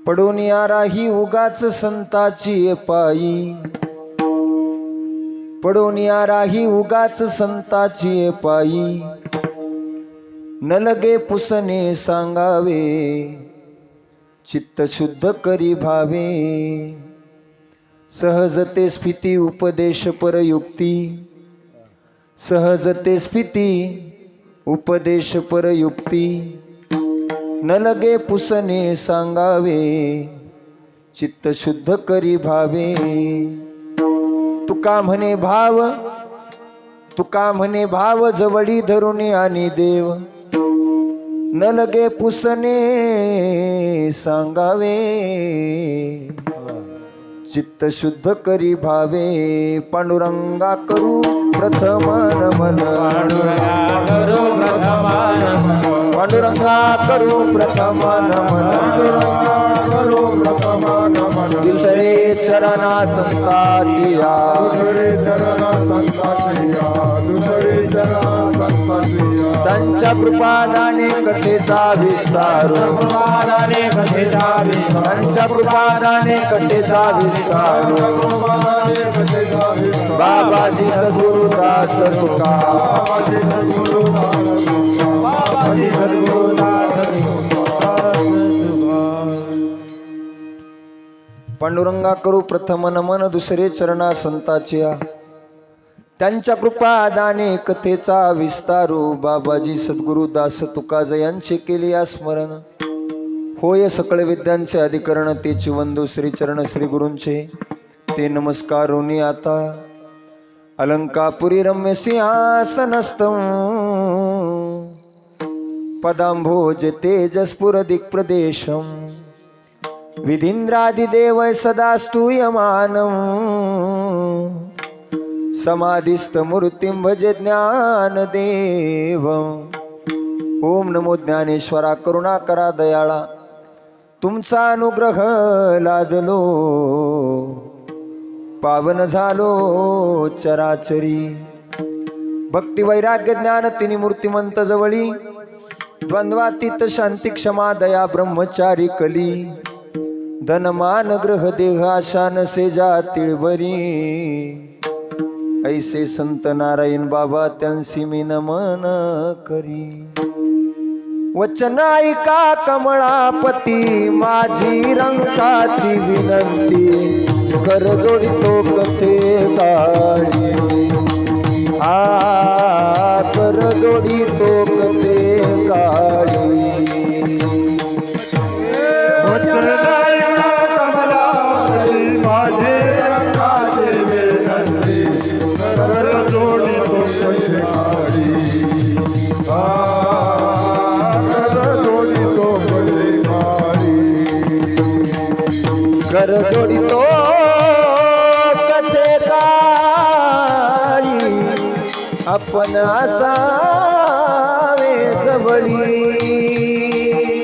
पडून या राही उगाच संताची पायी, पडून या राही उगाच संताची पायी, न लगे पुसणे सांगावे, चित्त शुद्ध करी भावे। सहजते स्फिती उपदेश परयुक्ती, सहजते स्फिती उपदेश परयुक्ती, न लगे पुसणे सांगावे, चित्त शुद्ध करी भावे। तुका म्हणे भाव, तुका म्हणे भाव जवळी धरुणी आणि देव, न लगे पुसणे सांगावे, चित्त शुद्ध करी भावे। पांडुरंगा करू प्रथम नमन, पांडुरंगा करू प्रथम नमन, दुसरे चरणा संताचिया, त्यांच्या कृपादाने कथेचा विस्तार, त्यांच्या कृपादाने कथेचा विस्तार। बाबाजी सद्गुरुदास तुका, पांडुरंगा करू प्रथम नमन, दुसरे चरणा संताचिया, त्यांच्या कृपादाने कथेचा विस्तारू। बाबाजी सद्गुरुदास तुकाजयांचे केले या स्मरण, होय सकळ विद्यांचे अधिकरण, तेची वंदू श्री चरण श्री गुरूंचे, ते नमस्कारोनी आता। अलंकापुरी रम्य सिंहासनस्थं, पदांभोज तेजस्फुर दिक्प्रदेशं, विधींद्रादिदेव सदा स्तूयमानं, समाधिस्थ मूर्तिं भजे ज्ञानदेव। ओम नमो ज्ञानेश्वरा करुणाकरा दयाळा, तुमचा अनुग्रह लादलो, पावन झालो चराचरी। भक्ती वैराग्य ज्ञान तिन्ही मूर्तिमंत जवळी, द्वंद्वातीत शांती क्षमा दया ब्रह्मचारी कली, धनमान ग्रह देह आशा नसे जातीळवरी, ऐसे संत नारायण बाबा त्यांसी मी नमन करी। वचन ऐका कमळापती माझी रंकाची विनंती, कर जोडितो कथे काळी, कर जोडितो कथे काळी। वचन ऐका कमळापती माझी रंकाची विनंती, कर जोडितो कथे काळी, कर जोडितो कथे काळी, आपण असावे जवळी।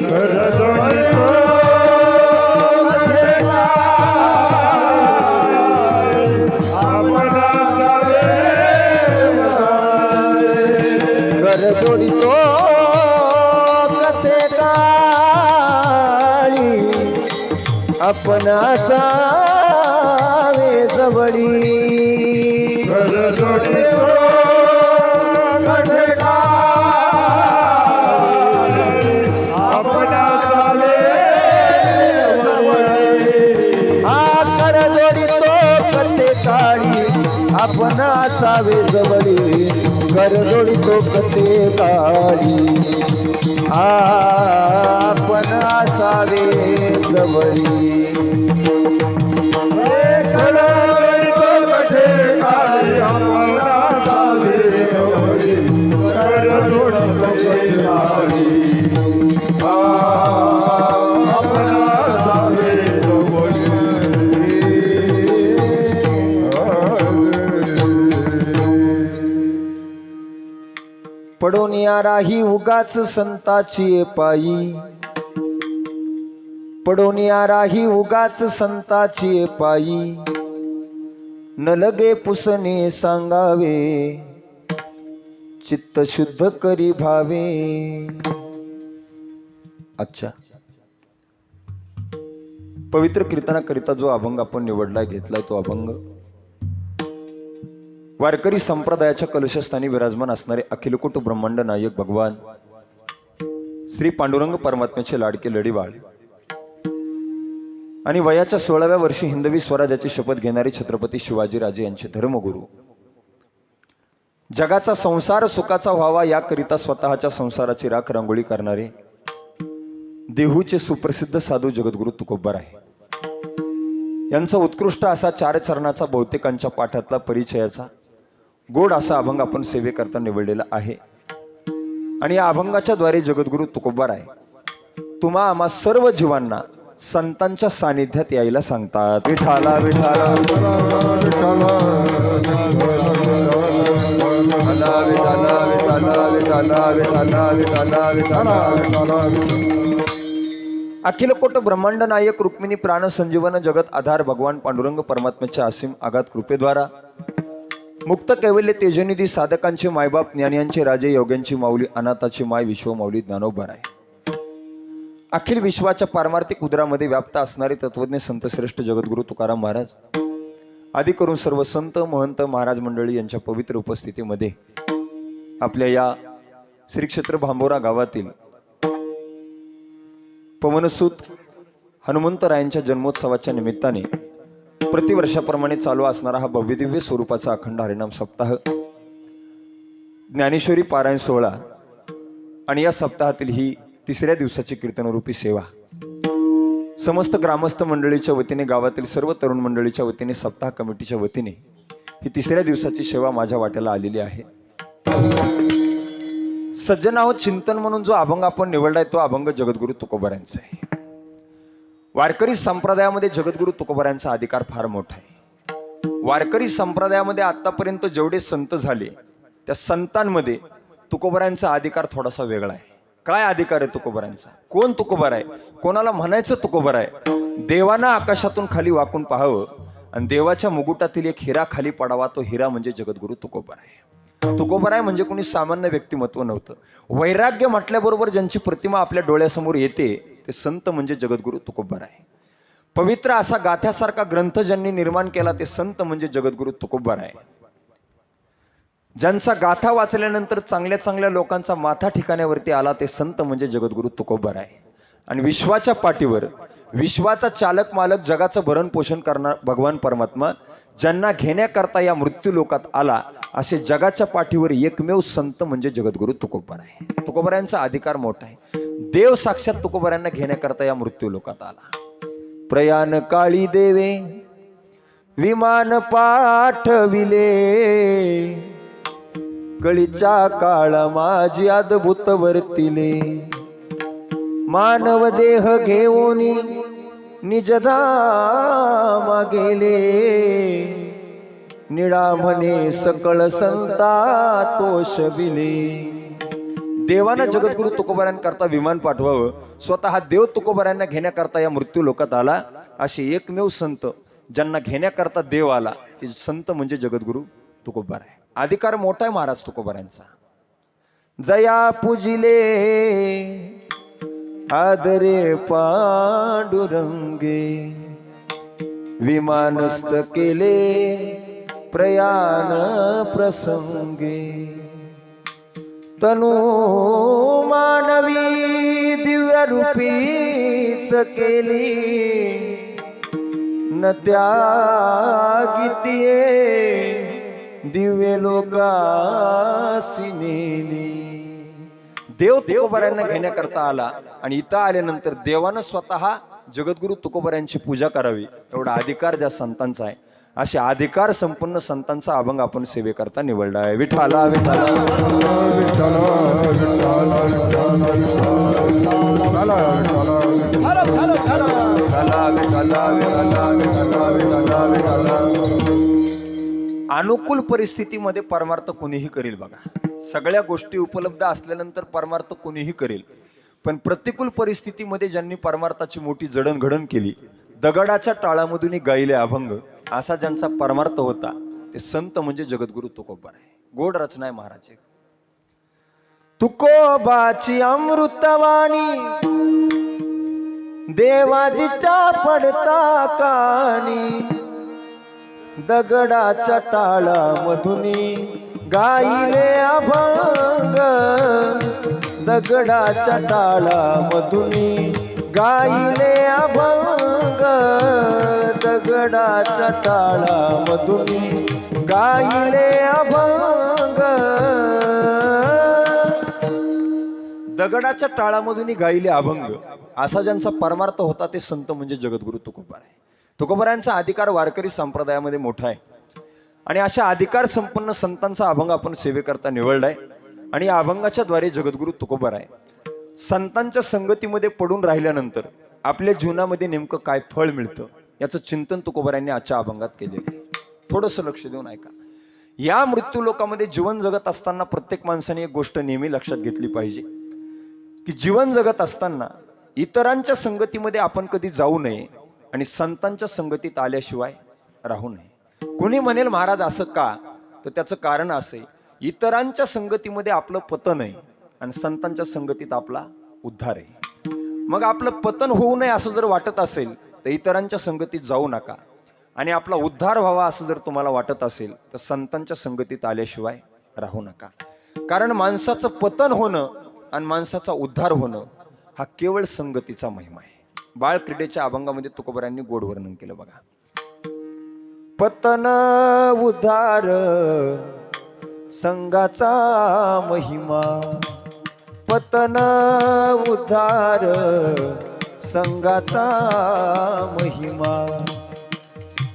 कर जोडितो कथे काळी, आपण असावे जवळी। कर जोडितो कथे काळी, आपण असावे जवळी। कर जोडितो कथे काळी, आपण असावे जवळी। कर जोडितो कथे काळी, आपण असावे जवळी। कर जोडितो कथे काळी, आपण असावे जवळी। कर जोडितो कथे काळी, आपण असावे जवळी। कर जोडितो कथे काळी, आपण असावे जवळी। पडून या राही उगाच संताची पायी, पडून या राही उगाच संताची पायी, न लगे पुसणे सांगावे, चित्त शुद्ध करी भावे। अच्छा, पवित्र कीर्तनाकरिता जो अभंग आपण निवडलाय घेतलाय तो अभंग वारकरी संप्रदायाच्या कलशस्थानी विराजमान असणारे अखिलकोट ब्रह्मांड नायक भगवान श्री पांडुरंग परमात्म्याचे लाडके लढीवाळ आणि वयाच्या 16व्या वर्षी हिंदवी स्वराज्याची शपथ घेणारे छत्रपती शिवाजीराजे यांचे धर्मगुरू, जगाचा संसार सुखाचा व्हावा याकरिता स्वतःच्या संसाराची राख रांगोळी करणारे देहूचे सुप्रसिद्ध साधू जगद्गुरु तुकोबाराय यांचा उत्कृष्ट असा 4 चरणाचा बहुतेकांच्या पाठातला परिचयाचा गोड असा अभंग आपण सेवेकरता निवडलेला आहे. आणि या अभंगाच्या द्वारे जगद्गुरु तुकोबाराय तुम्हा आम्हा सर्व जीवांना संतांच्या सानिध्यात यायला सांगतात. विठाला विठाला अखिलकोट ब्रह्मांड नायक रुक्मिणी प्राण संजीवन जगत आधार भगवान पांडुरंग परमात्म्याच्या असीम आघात कृपेद्वारा मुक्त कैवल्य तेजनिधी साधकांचे मायबाप ज्ञानियांचे राजे योग्यांची माऊली अनाथाची माय विश्वमाऊली ज्ञानोबाराय अखिल विश्वाच्या पारमार्थिक उदरामध्ये व्याप्त असणारे तत्वज्ञ संतश्रेष्ठ जगद्गुरु तुकाराम महाराज आदी करून सर्व संत महंत महाराज मंडळी यांच्या पवित्र उपस्थितीमध्ये आपल्या या श्री क्षेत्र भांबोरा गावातील पवनसूत हनुमंतरायांच्या जन्मोत्सवाच्या निमित्ताने प्रतिवर्षाप्रमाणे चालू असणारा हा भव्य दिव्य स्वरूपाचा अखंड हरिनाम सप्ताह ज्ञानेश्वरी पारायण सोहळा आणि या सप्ताहातील ही 3ऱ्या दिवसाची कीर्तनरूपी सेवा समस्त ग्रामस्थ मंडळीच्या वतीने गावातील सर्व तरुण मंडळीच्या वतीने सप्ताह कमिटीच्या वतीने ही 3ऱ्या दिवसाची सेवा माझ्या वाट्याला आलेली आहे. सज्जनाहो चिंतन म्हणून जो अभंग आपण निवडलाय तो अभंग जगद्गुरु तुकोबारायांचा आहे. वारकरी संप्रदायामध्ये जगद्गुरु तुकोबारायांचा अधिकार फार मोठा आहे. वारकरी संप्रदायामध्ये आतापर्यंत जेवढे संत झाले त्या संतांमध्ये तुकोबारायांचा अधिकार थोडासा वेगळा आहे. काय अधिकार आहे तुकोबारायांचा? कोण तुकोबार आहे? कोणाला म्हणायचं तुकोबार आहे? देवाना आकाशातून खाली वाकून पाहावं आणि देवाच्या मुकुटातील एक हिरा खाली पडावा, तो हिरा म्हणजे जगद्गुरु तुकोबार आहे. तुकोबाराय म्हणजे कोणी सामान्य व्यक्तिमत्व नव्हतं. वैराग्य म्हटल्याबरोबर ज्यांची प्रतिमा आपल्या डोळ्यासमोर येते ते संत म्हणजे जगद्गुरु तुकोबार आहे. पवित्र असा गाथ्यासारखा ग्रंथ ज्यांनी निर्माण केला ते संत म्हणजे जगद्गुरु तुकोबार आहे. ज्यांचा गाथा वाचल्यानंतर चांगल्या चांगल्या लोकांचा माथा ठिकाण्यावरती आला ते संत म्हणजे जगद्गुरु तुकोबार आहे. आणि विश्वाच्या पाठीवर विश्वाचा चालक मालक जगाचं भरण पोषण करणार भगवान परमात्मा ज्यांना घेण्याकरता या मृत्यू लोकात आला असे जगाच्या पाठीवर एकमेव संत म्हणजे जगद्गुरु तुकोबार आहे. तुकोबारायांचा अधिकार मोठा आहे. देव साक्षात तुकोबारायांना घेण्याकरता या मृत्यू लोकात आला. प्रयाण काळी देवे विमान पाठविले कळीच्या काळ माझी अद्भुत वर्तिले मानव देह घेऊन निजधामा गेले निळा म्हणे सकळ संता तोषविले. देवानं जगद्गुरु तुकोबारायांकरता विमान पाठवावं, स्वतः देव तुकोबारायांना घेण्याकरता या मृत्यू लोकात आला असे एकमेव संत ज्यांना घेण्याकरता देव आला ते संत म्हणजे जगद्गुरु तुकोबार आहे. अधिकार मोठा आहे महाराज तुकोबारायांचा. जया पूजिले आदरे पांडुरंगे विमानस्थ केले प्रयाण प्रसंगे तनु मानवी दिव्य रूपीच केली न त्यागितिये दिव्य लोकासी नेली. देव तुकोबारायांना घेण्याकरता आला आणि इथं आल्यानंतर देवानं स्वतः जगद्गुरु तुकोबारायांची पूजा करावी एवढा अधिकार ज्या संतांचा आहे असे अधिकार संपन्न संतांचा अभंग आपण सेवेकरता निवडला आहे. विठाला विठाला अनुकूल परिस्थितीमध्ये परमार्थ कोणीही करेल. बघा, सगळ्या गोष्टी उपलब्ध असल्यानंतर परमार्थ कोणीही करेल, पण प्रतिकूल परिस्थितीमध्ये ज्यांनी परमार्थाची मोठी जडणघडण केली, दगडाच्या टाळामधून गायले अभंग, असा ज्यांचा परमार्थ होता ते संत म्हणजे जगद्गुरु तुकोबार आहे. गोड रचना आहे महाराज. तुकोबाची अमृतवाणी देवाजीच्या पडता कानी दगडाच्या टाळामधुनी गाईले अभंग, दगडाच्या टाळामधुनी गाईले अभंग, दगडाच्या टाळामधुनी गाईले अभंग. दगडाच्या टाळामधून गायले अभंग असा ज्यांचा परमार्थ होता ते संत म्हणजे जगद्गुरु तुकोबाराय. तुकोबारायांचा अधिकार वारकरी संप्रदायामध्ये मोठा आहे आणि अशा अधिकार संपन्न संतांचा अभंग आपण सेवेकरता निवडलाय. आणि या अभंगाच्या द्वारे जगद्गुरु तुकोबाराय संतांच्या संगतीमध्ये पडून राहिल्यानंतर आपल्या जीवनामध्ये नेमकं काय फळ मिळतं याचं चिंतन तुकोबारायांनी आजच्या अभंगात केलेलं आहे. थोडंसं लक्ष देऊन ऐका. या मृत्यू लोकामध्ये जीवन जगत असताना प्रत्येक माणसाने एक गोष्ट नेहमी लक्षात घेतली पाहिजे की जीवन जगत असताना इतरांच्या संगतीमध्ये आपण कधी जाऊ नये आणि संतांच्या संगतीत आल्याशिवाय राहू नये. कुणी म्हणेल महाराज असं का, तर त्याचं कारण असं आहे, इतरांच्या संगतीमध्ये आपलं पतन आहे आणि संतांच्या संगतीत आपला उद्धार आहे. मग आपलं पतन होऊ नये असं जर वाटत असेल तर इतरांच्या संगतीत जाऊ नका, आणि आपला उद्धार व्हावा असं जर तुम्हाला वाटत असेल तर संतांच्या संगतीत आल्याशिवाय राहू नका. कारण माणसाचं पतन होणं आणि माणसाचा उद्धार होणं हा केवळ संगतीचा महिमा आहे. बाळ क्रीडेच्या अभंगामध्ये तुकोबारायांनी गोड वर्णन केलं बघा. पतन उद्धार संगाचा महिमा, पतन उद्धार संगाचा महिमा,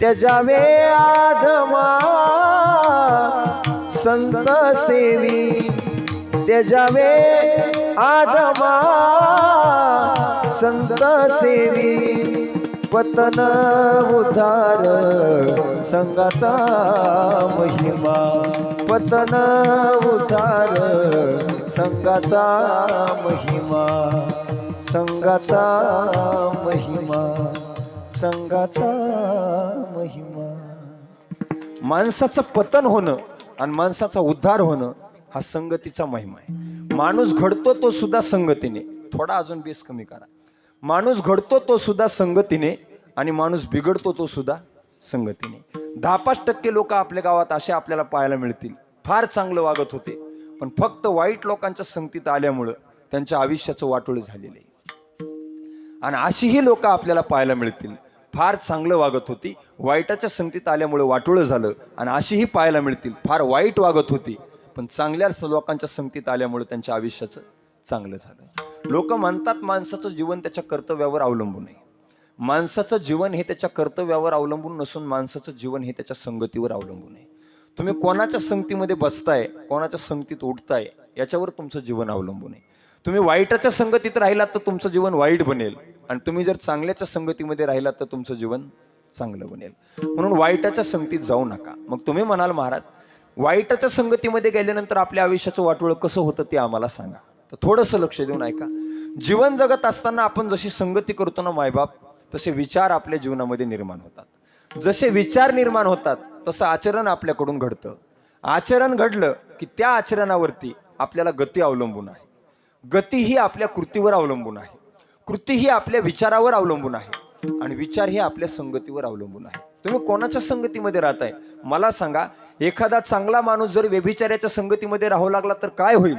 त्याजावे आधमा संत सेवी, त्याजावे आधमा संत सेवी, पतन उद्धार संगाचा महिमा, पतन उद्धार संगाचा महिमा, संगाचा महिमा, संगाचा महिमा. माणसाचं पतन होणं आणि माणसाचा उद्धार होणं हा संगतीचा महिमा आहे. माणूस घडतो तो सुद्धा संगतीने, थोडा अजून बेस कमी करा. माणूस घडतो तो सुद्धा संगतीने आणि माणूस बिघडतो तो सुद्धा संगतीने. 10-5% लोक आपल्या गावात असे आपल्याला पाहायला मिळतील, फार चांगलं वागत होते पण फक्त वाईट लोकांच्या संगतीत आल्यामुळं त्यांच्या आयुष्याचं वाटोळ झालेलं आहे. आणि अशीही लोक आपल्याला पाहायला मिळतील, फार चांगलं वागत होती, वाईटाच्या संगतीत आल्यामुळे वाटोळं झालं. आणि अशीही पाहायला मिळतील, फार वाईट वागत होती पण चांगल्या लोकांच्या संगतीत आल्यामुळे त्यांच्या आयुष्याचं चांगलं झालं. लोक म्हणतात माणसाचं जीवन त्याच्या कर्तव्यावर अवलंबून आहे. माणसाचं जीवन हे त्याच्या कर्तव्यावर अवलंबून नसून माणसाचं जीवन हे त्याच्या संगतीवर अवलंबून आहे. तुम्ही कोणाच्या संगतीमध्ये बसताय, कोणाच्या संगतीत उठताय याच्यावर तुमचं जीवन अवलंबून आहे. तुम्ही वाईटाच्या संगतीत राहिलात तर तुमचं जीवन वाईट बनेल, आणि तुम्ही जर चांगल्याच्या संगतीमध्ये राहिलात तर तुमचं जीवन चांगलं बनेल. म्हणून वाईटाच्या संगतीत जाऊ नका. मग तुम्ही म्हणाल महाराज वाईटाच्या संगतीमध्ये गेल्यानंतर आपल्या आयुष्याचं वाटोळं कसं होतं ते आम्हाला सांगा. तर थोडंसं लक्ष देऊन ऐका. जीवन जगत असताना आपण जशी संगती करतो ना मायबाप, तसे विचार आपल्या जीवनामध्ये निर्माण होतात. जसे विचार निर्माण होतात तसं आचरण आपल्याकडून घडतं. आचरण घडलं की त्या आचरणावरती आपल्याला गती अवलंबून आहे. गती ही आपल्या कृतीवर अवलंबून आहे. कृती ही आपल्या विचारावर अवलंबून आहे आणि विचार हे आपल्या संगतीवर अवलंबून आहे. तुम्ही कोणाच्या संगतीमध्ये राहताय मला सांगा. एखादा चांगला माणूस जर व्यभिचाराच्या संगतीमध्ये राहू लागला तर काय होईल?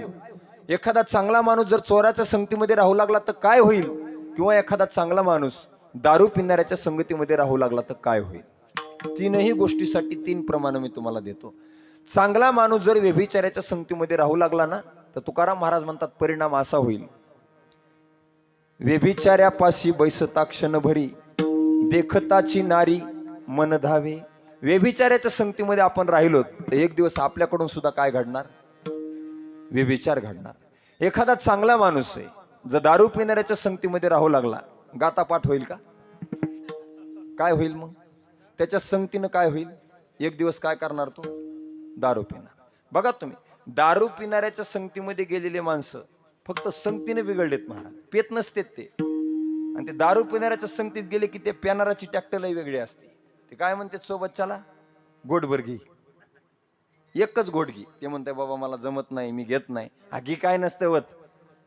एखादा चांगला माणूस जर चोराच्या संगतीमध्ये राहू लागला तर काय होईल? किंवा एखादा चांगला माणूस दारू पिणाऱ्याच्या संगतीमध्ये राहू लागला तर काय होईल? तीनही गोष्टीसाठी 3 प्रमाण मी तुम्हाला देतो. चांगला माणूस जर व्यभिचाराच्या संगतीमध्ये राहू लागला ना तर तुकाराम महाराज म्हणतात परिणाम असा होईल, व्यभिचार्यापाशी बैसता क्षणभरी, देखताची नारी मन धावे. व्यभिचाराच्या संगतीमध्ये आपण राहिलो तर एक दिवस आपल्याकडून सुद्धा काय घडणार? व्यभिचार घडणार. एखादा चांगला माणूस आहे जर दारू पिणाऱ्याच्या संगतीमध्ये राहू लागला, गातापाठ होईल का? काय होईल? मग त्याच्या संगतीनं काय होईल? एक दिवस काय करणार? तो दारू पिणार. बघा तुम्ही, दारू पिणाऱ्याच्या संगतीमध्ये गेलेले माणसं फक्त संगतीने बिघडलेत महाराज, पेत नसतेत ते. आणि ते दारू पिणाऱ्याच्या संगतीत गेले की ते पिणाराची टॅक्टरही वेगळी असते. ते काय म्हणते सोबत चला गोडभर घे, एकच गोड घे. ते म्हणते बाबा मला जमत नाही, मी घेत नाही. हा घी काय नसतं वत.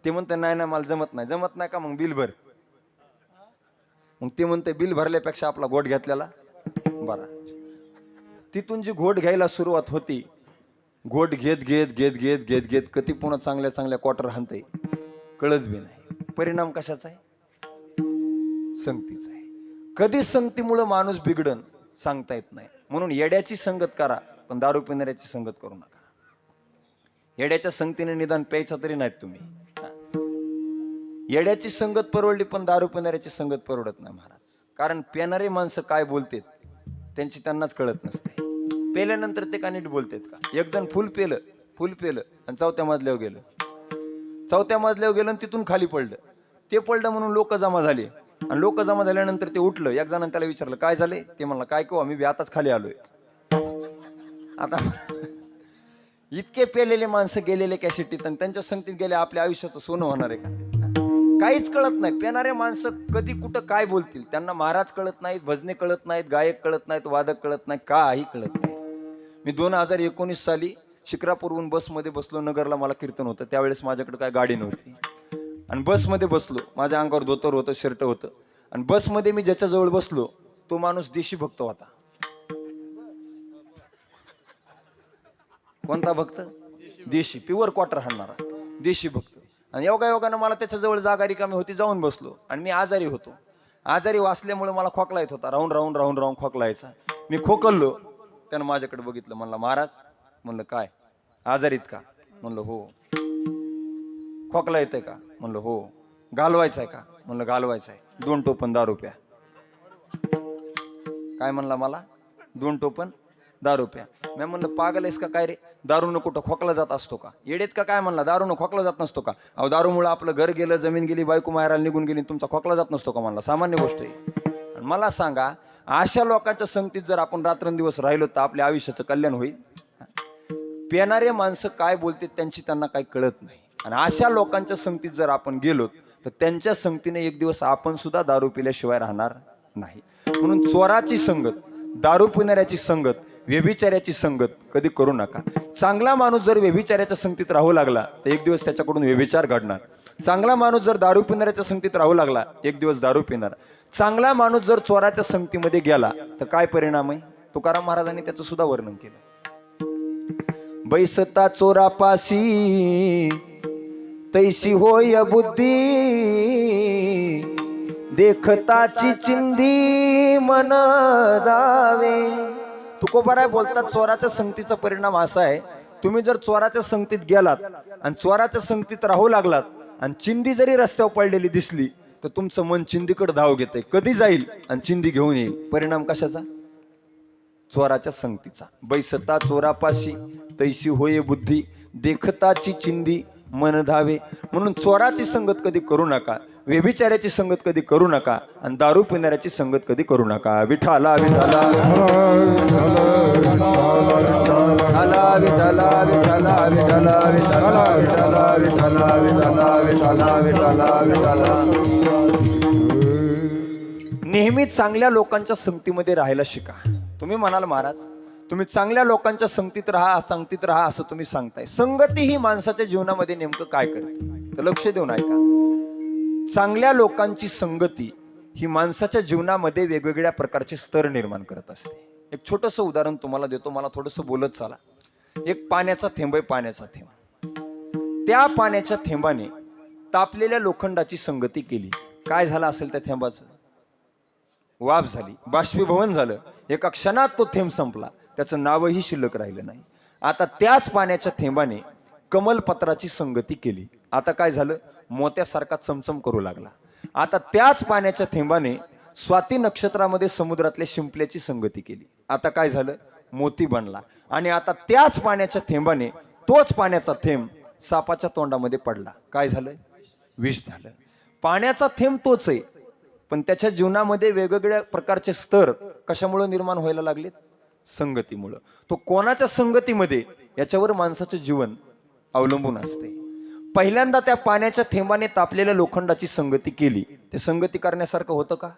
ते म्हणते नाही ना मला जमत नाही. जमत नाही का? मग बिल भर. मग ते म्हणते बिल भरल्यापेक्षा आपला घोट घेतलेला बरा. तिथून जी घोट घ्यायला सुरुवात होती, घोट घेत घेत घेत घेत घेत घेत कधी पुन्हा चांगल्या चांगल्या क्वार्टर हाणते कळत बी नाही. परिणाम कशाचा आहे? संगतीचा आहे. कधी संगतीमुळे माणूस बिघडन सांगता येत नाही. म्हणून येड्याची संगत करा पण दारू पिणाऱ्याची संगत करू नका. येड्याच्या संगतीने निदान प्यायचा तरी नाहीत तुम्ही. येड्याची संगत परवडली पण दारू पिणाऱ्याची संगत परवडत नाही महाराज. कारण पिणारे माणसं काय बोलतेत त्यांची त्यांनाच कळत नसते. पेल्यानंतर ते का नीट बोलतेत का? एक जण फुल पेलं आणि चौथ्या मजल्यावर गेलं. चौथ्या मजल्यावर गेलं आणि तिथून खाली पडलं. ते पडलं म्हणून लोक जमा झाले आणि लोक जमा झाल्यानंतर ते उठलं. एक जणांनी त्याला विचारलं काय झाले? ते म्हणलं काय किंवा मी आताच खाली आलोय. आता इतके पेलेले माणसं गेलेले कॅसेटीत आणि त्यांच्या संगतीत गेले आपल्या आयुष्याचं सोनं होणार आहे का? काहीच कळत नाही. पेणारे माणसं कधी कुठं काय बोलतील त्यांना महाराज कळत नाहीत, भजने कळत नाहीत, गायक कळत नाहीत, वादक कळत नाही, काही कळत नाही. मी 2019 साली शिक्रापूरहून बसमध्ये बसलो. नगरला मला कीर्तन होतं. त्यावेळेस माझ्याकडे काय गाडी नव्हती आणि बसमध्ये बसलो. माझ्या अंगावर धोतर होतं, शर्ट होतं आणि बसमध्ये मी ज्याच्या जवळ बसलो तो माणूस देशी भक्त होता. कोणता भक्त? देशी, प्युअर क्वार्टर हाणणारा देशी भक्त. आणि योगायोगानं मला त्याच्या जवळ जागा रिकामी होती, जाऊन बसलो. आणि मी आजारी होतो. आजारी वाचल्यामुळे मला खोकला येत होता. राहून राहून राहून राहून खोकला यायचा. मी खोकललो. त्यानं माझ्याकडे बघितलं. म्हणलं महाराज. म्हणलं काय? आजारीत का? म्हणलं हो. खोकला येतंय का? म्हणलं हो. घालवायचंय का? म्हणलं घालवायचंय. 2 टोपण दारू प्या. काय म्हणला मला? 2 टोपण दारू प्या. मी म्हणलं पागल आहेस का काय रे? दारूनं कुठं खोकला जात असतो का? येडेत का काय? म्हणला दारूनं खोकला जात नसतो का? अहो दारूमुळे आपलं घर गेलं, जमीन गेली, बायको माहेराला निघून गेली, तुमचा खोकला जात नसतो का? म्हणला सामान्य गोष्ट आहे. आणि मला सांगा अशा लोकांच्या संगतीत जर आपण रात्रंदिवस राहिलो तर आपल्या आयुष्याचं कल्याण होईल? पेणारे माणसं काय बोलते त्यांची त्यांना काही कळत नाही. आणि अशा लोकांच्या संगतीत जर आपण गेलो तर त्यांच्या संगतीने एक दिवस आपण सुद्धा दारू पिल्याशिवाय राहणार नाही. म्हणून चोराची संगत, दारू पिणाऱ्याची संगत, व्यभिचाऱ्याची संगत कधी करू नका. चांगला माणूस जर व्यभिचाऱ्याच्या संगतीत राहू लागला तर एक दिवस त्याच्याकडून व्यभिचार घडणार. चांगला माणूस जर दारू पिणाऱ्याच्या संगतीत राहू लागला एक दिवस दारू पिणार. चांगला माणूस जर चोराच्या संगतीमध्ये गेला तर काय परिणाम आहे? तुकाराम महाराजांनी त्याचं सुद्धा वर्णन केलं. बैसता चोरापाशी तैसी होय बुद्धी, देखताची चिंदी मन दावे. तुकोबाराय बोलतात चोराच्या संगतीचा परिणाम असा आहे, तुम्ही जर चोराच्या संगतीत गेलात आणि चोराच्या संगतीत राहू लागलात आणि चिंदी जरी रस्त्यावर पडलेली दिसली तर तुमचं मन चिंदीकडे धाव घेते. कधी जाईल आणि चिंदी घेऊन येईल. परिणाम कशाचा? चोराच्या संगतीचा. बैसता चोरापाशी तैसी होय बुद्धी, देखताची चिंदी मन धावे. म्हणून चोराची संगत कधी करू नका, व्यभिचाऱ्याची संगत कधी करू नका आणि दारू पिणाऱ्याची संगत कधी करू नका. विठाला विठाला विठाला विठाला विठाला विठाला विठाला विठाला विठाला विठाला विठाला विठाला. नेहमी चांगल्या लोकांच्या संगतीमध्ये राहायला शिका. तुम्ही म्हणाल महाराज तुम्ही चांगल्या लोकांच्या संगतीत राहा असं तुम्ही सांगताय. संगती ही माणसाच्या जीवनामध्ये नेमकं काय करते तर लक्ष देऊन ऐका. चांगल्या लोकांची संगती ही माणसाच्या जीवनामध्ये वेगवेगळ्या प्रकारचे स्तर निर्माण करत असते. एक छोटंसं उदाहरण तुम्हाला देतो, मला थोडंसं बोलत चाला. एक पाण्याचा थेंब आहे, पाण्याचा थेंब. त्या पाण्याच्या थेंबाने तापलेल्या लोखंडाची संगती केली. काय झालं असेल त्या थेंबाचं? वाफ झाली, बाष्पीभवन झालं. एका क्षणात तो थेंब संपला, त्याचं नावही शिल्लक राहिलं नाही. आता त्याच पाण्याच्या थेंबाने कमलपत्राची संगती केली. आता काय झालं? मोत्यासारखा चमचम करू लागला. आता त्याच पाण्याच्या थेंबाने स्वाती नक्षत्रामध्ये समुद्रातल्या शिंपल्याची संगती केली. आता काय झालं? मोती बनला. आणि आता त्याच पाण्याच्या थेंबाने तोच पाण्याचा थेंब सापाच्या तोंडामध्ये पडला. काय झालं? विष झालं. पाण्याचा थेंब तोच आहे पण त्याच्या जीवनामध्ये वेगवेगळ्या प्रकारचे स्तर कशामुळे निर्माण व्हायला लागलेत? संगतीमुळं. तो कोणाच्या संगतीमध्ये याच्यावर माणसाचं जीवन अवलंबून असते. पहिल्यांदा त्या पाण्याच्या थेंबाने तापलेल्या लोखंडाची संगती केली. ते संगती करण्यासारखं होतं का?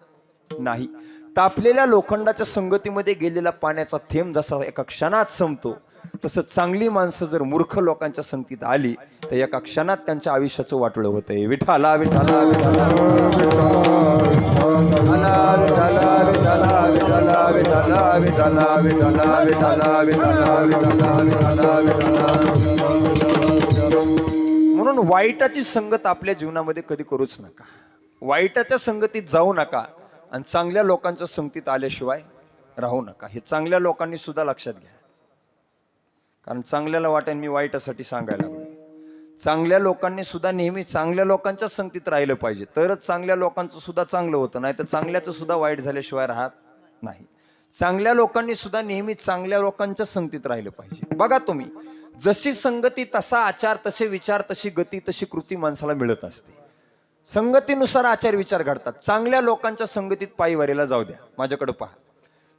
नाही. तापलेल्या लोखंडाच्या संगतीमध्ये गेलेला पाण्याचा थेंब जसा एका क्षणात संपतो तसं चांगली माणसं जर मूर्ख लोकांच्या संगतीत आली तर एका क्षणात त्यांच्या आयुष्याचं वाटोळं होतंय. विठाला विठाला विठाला म्हणून वाईटाची संगत आपल्या जीवनामध्ये कधी करूच नका. वाईटाच्या संगतीत जाऊ नका आणि चांगल्या लोकांच्या संगतीत आल्याशिवाय राहू नका. हे चांगल्या लोकांनी सुद्धा लक्षात घ्या. कारण चांगल्याला वाटेल मी वाईटासाठी सांगायला लागलो. चांगल्या लोकांनी सुद्धा नेहमी चांगल्या लोकांच्या संगतीत राहिलं पाहिजे, तरच चांगल्या लोकांचं सुद्धा चांगलं होतं, नाही तर चांगल्याचं सुद्धा वाईट झाल्याशिवाय राहत नाही. चांगल्या लोकांनी सुद्धा नेहमी चांगल्या लोकांच्या संगतीत राहिलं पाहिजे. बघा तुम्ही, जशी संगती तसा आचार, तसे विचार, तशी गती, तशी कृती माणसाला मिळत असते. संगतीनुसार आचार विचार घडतात. चांगल्या लोकांच्या संगतीत पायीवारीला जाऊ द्या. माझ्याकडे पहा,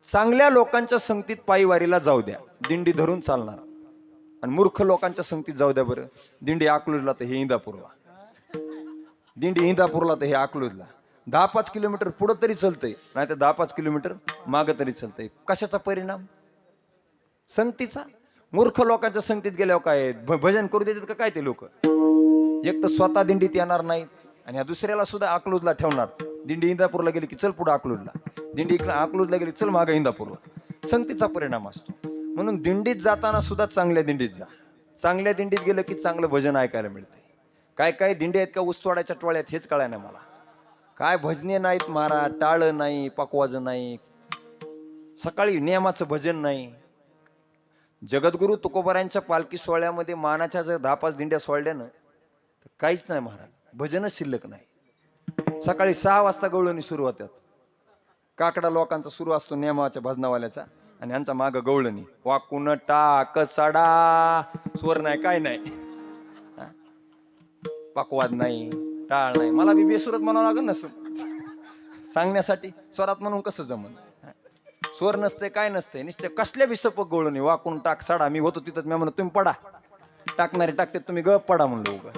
चांगल्या लोकांच्या संगतीत पायीवारीला जाऊ द्या, दिंडी धरून चालणार. आणि मूर्ख लोकांच्या संगतीत जाऊ द्या बरं, दिंडी अकलूजला तर हे इंदापूरला, दिंडी इंदापूरला तर हे अकलूजला. 10-5 किलोमीटर पुढं तरी चलतंय, नाही तर 10-5 किलोमीटर मागं तरी चलतंय. कशाचा परिणाम? संगतीचा. मूर्ख लोकांच्या संगतीत गेल्यावर काय भजन करू देतात का काय ते लोक? एक तर स्वतः दिंडीत येणार नाहीत आणि ह्या दुसऱ्याला सुद्धा अकलूजला ठेवणार. दिंडी इंदापूरला गेली की चल पुढे अकलूजला, दिंडी इकडे अकलूजला गेली चल मागे इंदापूरला. संगतीचा परिणाम असतो. म्हणून दिंडीत जाताना सुद्धा चांगल्या दिंडीत जा. चांगल्या दिंडीत गेलं की चांगलं भजन ऐकायला मिळतंय. काय काय दिंडी आहेत का ऊसतोडाच्या टोळ्यात, हेच कळाय ना मला. काय भजने नाहीत महाराज, टाळं नाही, पकवाज नाही, सकाळी नियमाचं भजन नाही. जगद्गुरु तुकोबारायांच्या पालखी सोहळ्यामध्ये मानाच्या जर 10-5 दिंड्या सोडल्या ना तर काहीच नाही महाराज, भजनच शिल्लक नाही. सकाळी 6 वाजता गवळणी सुरू होतात. काकडा लोकांचा सुरू असतो नियमाच्या भजनावाल्याचा, आणि यांचा माग गवळणी. वाकून टाक सडा, स्वर नाही, काय नाही, पकवाद नाही, टाळ नाही. मला बी बेसुरत म्हणावं लागेल नसं सांगण्यासाठी, स्वरात म्हणून कसं जमन? स्वर नसते, काय नसते, नुसते कसल्या विसपक गवळणी. वाकून टाक सडा, मी होतो तिथं, मी म्हणतो तुम्ही पडा, टाकणारे टाकते, तुम्ही गप पडा म्हणलो. उगा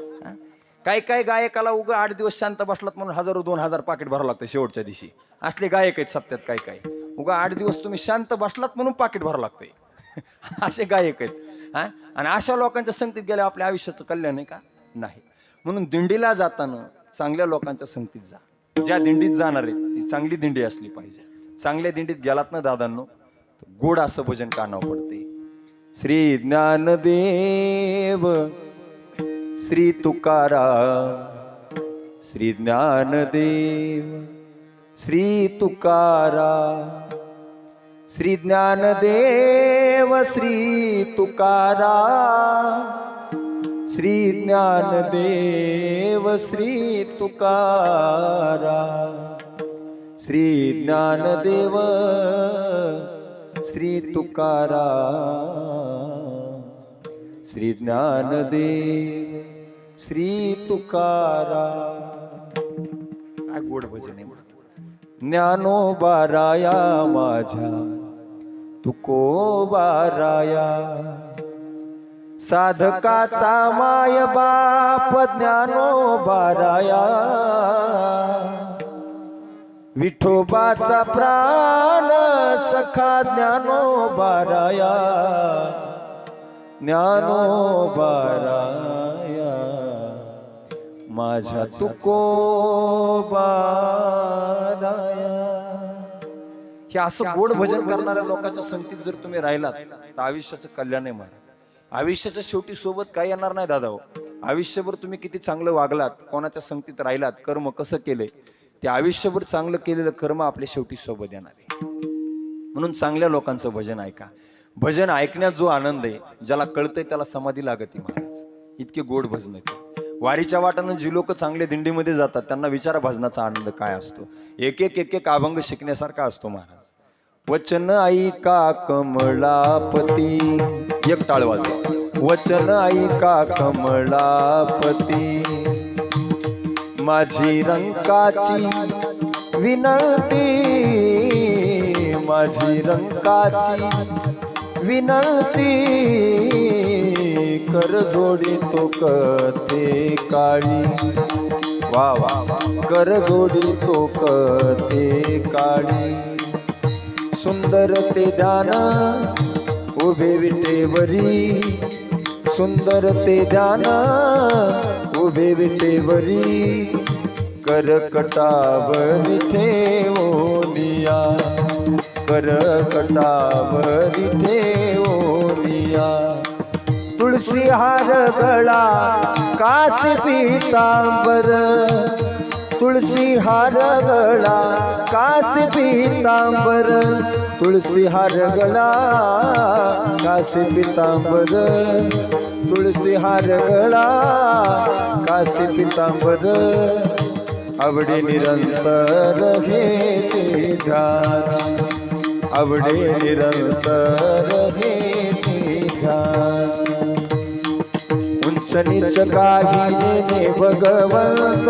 काय काय गायकाला उगा 8 दिवस शांत बसलात म्हणून 1000-2000 पाकिट भरावं लागतं शेवटच्या दिवशी. असले गायक आहेत सप्त्यात. काय काय उगा 8 दिवस तुम्ही शांत बसलात म्हणून पाकिट भरावं लागतंय, असे गायक आहेत. आणि अशा लोकांच्या संगतीत गेल्या आपल्या आयुष्याचं कल्याण आहे का? नाही. म्हणून दिंडीला जाताना चांगल्या लोकांच्या संगतीत जा. ज्या दिंडीत जाणार आहे ती चांगली दिंडी असली पाहिजे. चांगल्या दिंडीत गेलात ना दादांनो, गोड असं भजन कानावर पडते. श्री ज्ञानदेव श्री तुकाराम, श्री ज्ञानदेव श्री तुकाराम, श्री ज्ञानदेव श्री तुकाराम, श्री ज्ञानदेव श्री तुकाराम, श्री ज्ञानदेव श्री तुकाराम, श्री ज्ञानदेव श्री तुकाराम. काय गोड भजन आहे. ज्ञानोबाराया माझ्या तुकोबाराया, साधकाचा माय बाप ज्ञानोबाराया, विठोबाचा प्राण सखा ज्ञानोबाराया, ज्ञानोबाराया माझ्या तुकोबाराया. हे असं गोड भजन करणाऱ्या लोकांच्या संगतीत जर तुम्ही राहिलात तर आयुष्याचं कल्याण आहे महाराज. आयुष्याच्या शेवटी सोबत काही येणार नाही दादा हो. आयुष्यभर तुम्ही किती चांगलं वागलात, कोणाच्या संगतीत राहिलात, कर्म कसं केलंय, ते आयुष्यभर चांगलं केलेलं कर्म आपल्या शेवटी सोबत येणार आहे. म्हणून चांगल्या लोकांचं भजन ऐका. भजन ऐकण्यात जो आनंद आहे, ज्याला कळतंय त्याला समाधी लागते महाराज. इतके गोड भजन आहेत. वारीच्या वाटानं जी लोक चांगल्या दिंडीमध्ये जातात त्यांना विचारा भजनाचा आनंद काय असतो. एक एक अभंग शिकण्यासारखा असतो महाराज. वचन ऐका कमलापती, एक टाळ वाजवा. वचन ऐका कमलापती, माझी रंकाची विनंती, माझी रंकाची विनंती, कर जोडी तो कथे काळी, वा वा कर जोडी तो कथे काळी, सुंदर ते ध्यान उभे विटेवरी सुंदर ते ध्यान उभे विटेवरी करकटावरी ठेवोनिया करकटावरी ठेवोनिया तुळशी हार गळा कासी पीतांबर तुळशी हार गळा कासी पीतांबर तुळशी हार गळा कासी पीतांबर तुळशी हार गळा कासी पीतांबर आवडे निरंतर हे ध्यान आवडे निरंतर हे ध्यान उंच नीच काही नेने भगवंत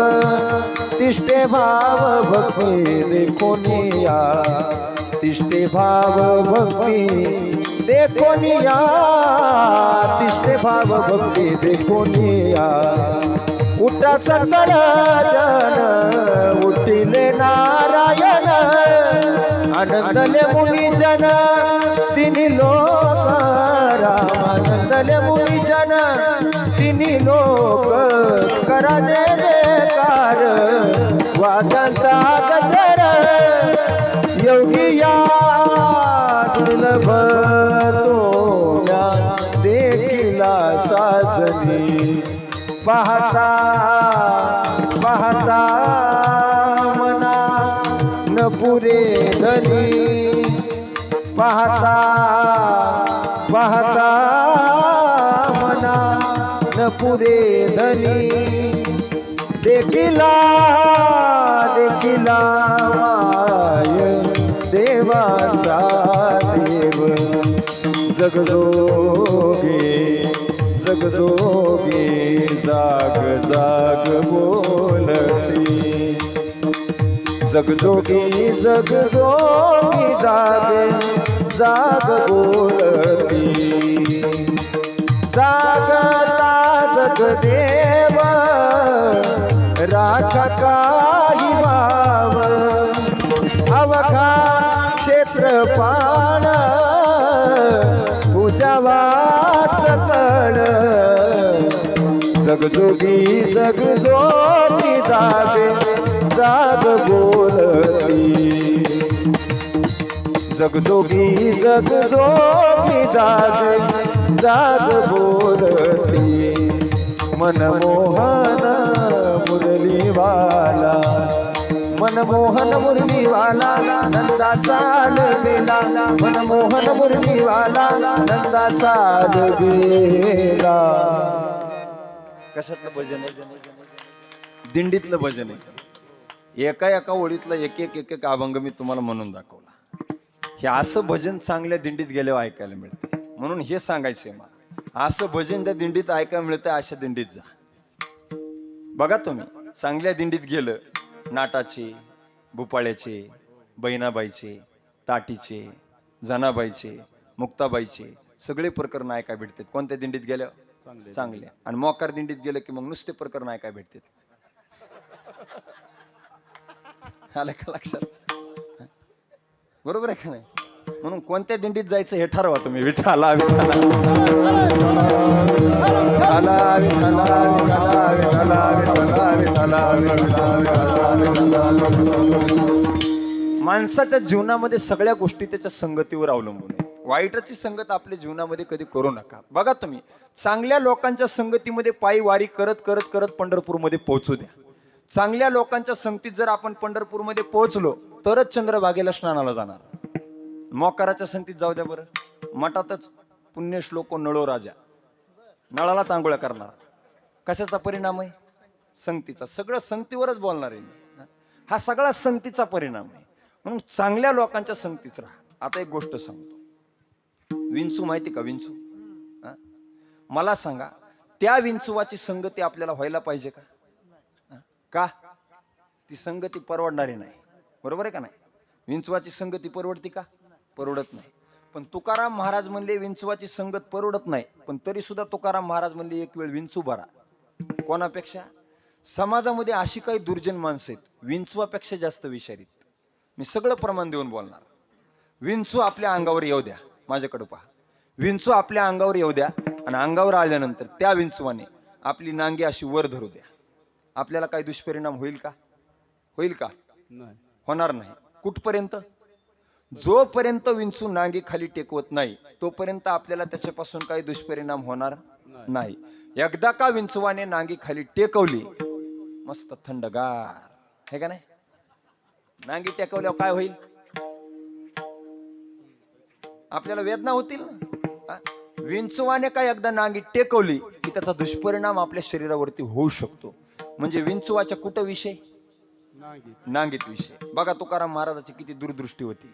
तिष्ठे भाव भक्ती देखोनिया तिष्ठे भाव भक्ती देखोनिया तिष्ठे भाव भक्ती देखोनिया उठा सकळ जन उठिले नारायण आनंदले मुनी जन तिन्ही लोक राम आनंदले मुनी जन तिन्ही लोक करा जय जयकार वादांचा गजर योगी या दुर्लभ तोम्या देखिला साजनी पाहता पाहता मना न पुरे धनी पाहता पाहता मना न पुरे धनी देखिला देखिला माय देवाचा देव जगजोगे जगजोगे जाग जाग बोलती जगजोगी जगजोगी जाग जाग बोलती जागता जगदेव राखा काही भाव अवघा क्षेत्रपाण पूजावा सकळ जगजोगी जगजोगी जाग जाग बोलती जगजोगी जगजोगी जाग जाग बोलती मनमोहन मुरलीवाला मनमोहन मुरलीवाला नंदा चाल गेला मनमोहन मुरलीवाला नंदा चाल गेला कशातलं भजन आहे दिंडीतलं भजन आहे एका एका ओळीतला एक एक एक एक अभंग मी तुम्हाला म्हणून दाखवला हे असं भजन चांगल्या दिंडीत गेल्यावर ऐकायला मिळते म्हणून हे सांगायचंय मला असं भजन त्या दिंडीत ऐकायला मिळतं अशा दिंडीत जा बघा तुम्ही चांगल्या दिंडीत गेलं नाटाचे भुपाळ्याचे बहिणाबाईचे ताटीचे जनाबाईचे मुक्ताबाईचे सगळे प्रकरण ऐकाय भेटतात कोणत्या दिंडीत गेल्या चांगल्या आणि मोकार दिंडीत गेलं की मग नुसते प्रकरण ऐकाय भेटतात आलं का लक्षात बरोबर आहे का नाही म्हणून कोणत्या दिंडीत जायचं हे ठरवा तुम्ही विठ्ठला विठ्ठला माणसाच्या जीवनामध्ये सगळ्या गोष्टी त्याच्या संगतीवर अवलंबून आहेत वाईटाची संगत आपल्या जीवनामध्ये कधी करू नका बघा तुम्ही चांगल्या लोकांच्या संगतीमध्ये पायी वारी करत करत करत पंढरपूरमध्ये पोहोचू द्या चांगल्या लोकांच्या संगतीत जर आपण पंढरपूरमध्ये पोहोचलो तरच चंद्रभागेला स्नानाला जाणार मोकाराच्या संगतीत जाऊ द्या बरं मठातच पुण्यश्लोक नळो राजा नळाला आंघोळ्या करणार कशाचा परिणाम आहे संगतीचा सगळं संगतीवरच बोलणार आहे मी हा सगळा संगतीचा परिणाम आहे म्हणून चांगल्या लोकांच्या संगतीच राहा आता एक गोष्ट सांगतो विंचू माहिती का विंचू मला सांगा त्या विंचुवाची संगती आपल्याला व्हायला पाहिजे का का ती संगती परवडणारी नाही बरोबर आहे का नाही विंचवाची संगती परवडती का परवडत नाही पण तुकाराम महाराज म्हणले विंचवाची संगत परवडत नाही पण तरी सुद्धा तुकाराम महाराज म्हणले एक वेळ विंचू भरा कोणापेक्षा समाजामध्ये अशी काही दुर्जन माणसं आहेत विंचवापेक्षा जास्त विषारीत मी सगळं प्रमाण देऊन बोलणार विंचू आपल्या अंगावर येऊ द्या माझ्याकडे पहा विंचू आपल्या अंगावर येऊ द्या आणि अंगावर आल्यानंतर त्या विंचवाने आपली नांगी अशी वर धरू द्या, आपल्याला काही दुष्परिणाम होईल का? होईल का? होणार नाही. कुठपर्यंत? जोपर्यंत विंचू नांगी खाली टेकवत नाही तोपर्यंत आपल्याला त्याच्यापासून काही दुष्परिणाम होणार नाही. एकदा का विंचवाने नांगी खाली टेकवली, मस्त थंडगार हे का नाही? नांगी टेकवल्यावर काय होईल? आपल्याला वेदना होतील ना. विंचवाने काय एकदा नांगी टेकवली की त्याचा दुष्परिणाम आपल्या शरीरावरती होऊ शकतो. म्हणजे विंचवाच्या कुठं विषय? नांगीत विषय. बघा तुकाराम महाराजाची किती दूरदृष्टी होती.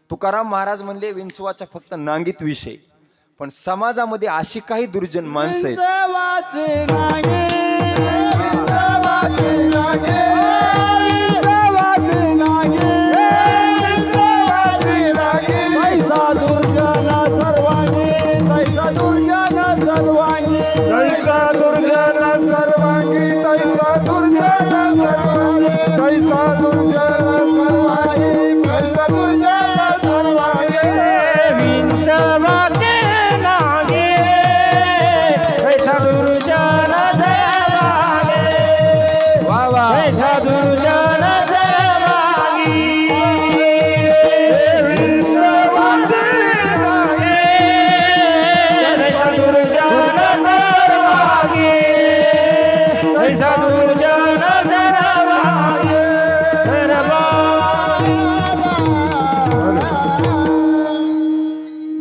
तुकाराम महाराज म्हणले विंचवाच्या फक्त नांगीत विषय, पण समाजामध्ये अशी काही दुर्जन माणसं आहेत.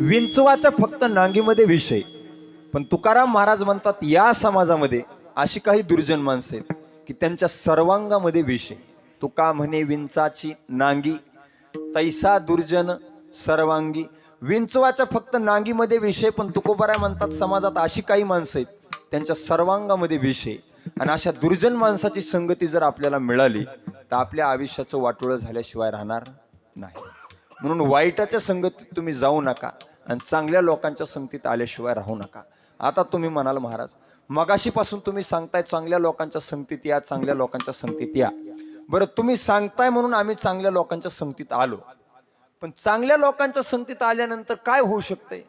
विंचवाचा फक्त नांगीमध्ये विषय, पण तुकाराम महाराज म्हणतात या समाजामध्ये अशी काही दुर्जन माणसे आहेत की त्यांच्या सर्वांगामध्ये विषय. तुका म्हणे विंचाची नांगी तैसा दुर्जन सर्वांगी. विंचवाच्या फक्त नांगीमध्ये विषय, पण तुकोबाराय म्हणतात समाजात अशी काही माणसं आहेत त्यांच्या सर्वांगामध्ये विषय. आणि अशा दुर्जन माणसाची संगती जर आपल्याला मिळाली तर आपल्या आयुष्याचं वाटोळं झाल्याशिवाय राहणार नाही. म्हणून वाईटाच्या संगतीत तुम्ही जाऊ नका आणि चांगल्या लोकांच्या संगतीत आल्याशिवाय राहू नका. आता तुम्ही म्हणाल महाराज मगाशीपासून तुम्ही सांगताय चांगल्या लोकांच्या संगतीत या, चांगल्या लोकांच्या संगतीत या. बरं, तुम्ही सांगताय म्हणून आम्ही चांगल्या लोकांच्या संगतीत आलो, पण चांगल्या लोकांच्या संगतीत आल्यानंतर काय होऊ शकतंय?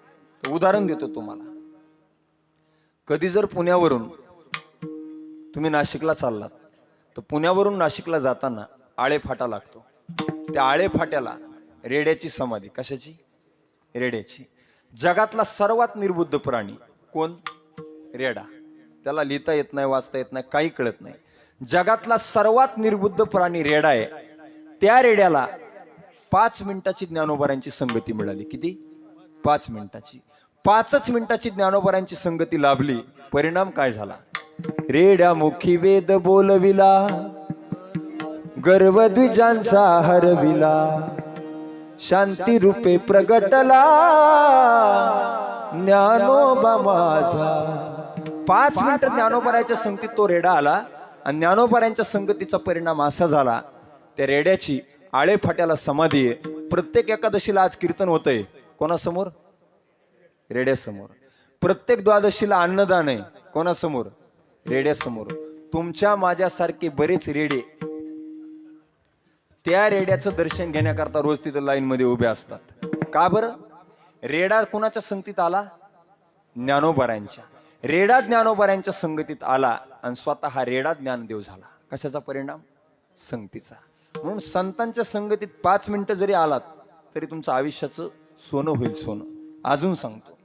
उदाहरण देतो तुम्हाला. कधी जर पुण्यावरून तुम्ही नाशिकला चाललात तर पुण्यावरून नाशिकला जाताना आळे फाटा लागतो. त्या आळे फाट्याला रेड्याची समाधी. कशाची? रेड्याची. जगातला सर्वात निर्बुद्ध प्राणी कोण? रेडा. त्याला लिहिता येत नाही, वाचता येत नाही, काही कळत नाही. जगातला सर्वात निर्बुद्ध प्राणी रेडा आहे. त्या रेड्याला 5 मिनिटाची ज्ञानोबारांची संगती मिळाली. किती? 5 मिनिटाची. 5च मिनिटाची ज्ञानोबारांची संगती लाभली. परिणाम काय झाला? रेड्या मुखी वेद बोलविला, गर्व द्विजांचा हरविला, शांती रूपे प्रगटला ज्ञानोबा माझा. 5 मिनिट ज्ञानोबारांच्या संगतीत तो रेडा आला आणि ज्ञानोबारांच्या संगतीचा परिणाम असा झाला, त्या रेड्याची आळे फाट्याला समाधी आहे. प्रत्येक एकादशीला आज कीर्तन होतंय. कोणासमोर? रेड्यासमोर. प्रत्येक द्वादशीला अन्नदान आहे. कोणासमोर? रेड्यासमोर. तुमच्या माझ्यासारखे बरेच रेडे त्या रेड्याचं दर्शन घेण्याकरता रोज तिथं लाईन मध्ये उभे असतात. का बरं? रेडा कुणाच्या संगतीत आला? ज्ञानोबारांच्या. रेडा ज्ञानोबारांच्या संगतीत आला आणि स्वतः हा रेडा ज्ञानदेव झाला. कशाचा परिणाम? संगतीचा. म्हणून संतांच्या संगतीत 5 मिनिटं जरी आलात तरी तुमचं आयुष्याचं सोनं होईल. सोनं. अजून सांगतो,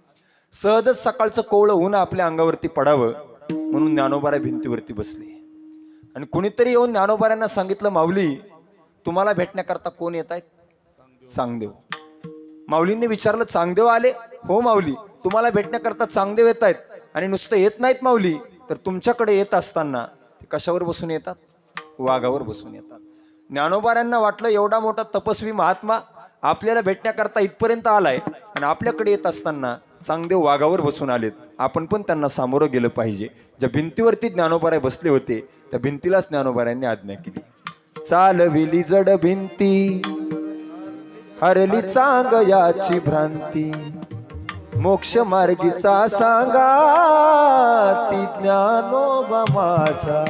सहजच सकाळचं कोवळं ऊन आपल्या अंगावरती पडावं म्हणून ज्ञानोबाराय भिंतीवरती बसले आणि कुणीतरी येऊन ज्ञानोबारांना सांगितलं, माऊली तुम्हाला भेटण्याकरता कोण येत आहेत? चांगदेव. माऊलींनी विचारलं, चांगदेव आले? हो माऊली, तुम्हाला भेटण्याकरता चांगदेव येत आहेत. आणि नुसतं येत नाहीत माऊली, तर तुमच्याकडे येत असताना ते कशावर बसून येतात? वाघावर बसून येतात. ज्ञानोबारांना वाटलं एवढा मोठा तपस्वी महात्मा आपल्याला भेटण्याकरता इथपर्यंत आलाय आणि आपल्याकडे येत असताना चांगदेव वाघावर बसून आलेत, आपण पण त्यांना सामोरं गेलं पाहिजे. ज्या भिंतीवरती ज्ञानोबाराय बसले होते त्या भिंतीलाच ज्ञानोबारायांनी आज्ञा केली. चालविली जड भिंती, हरली चांगयाची भ्रांती, मोक्ष मार्गीचा सांगा ती ज्ञानोबा माझा.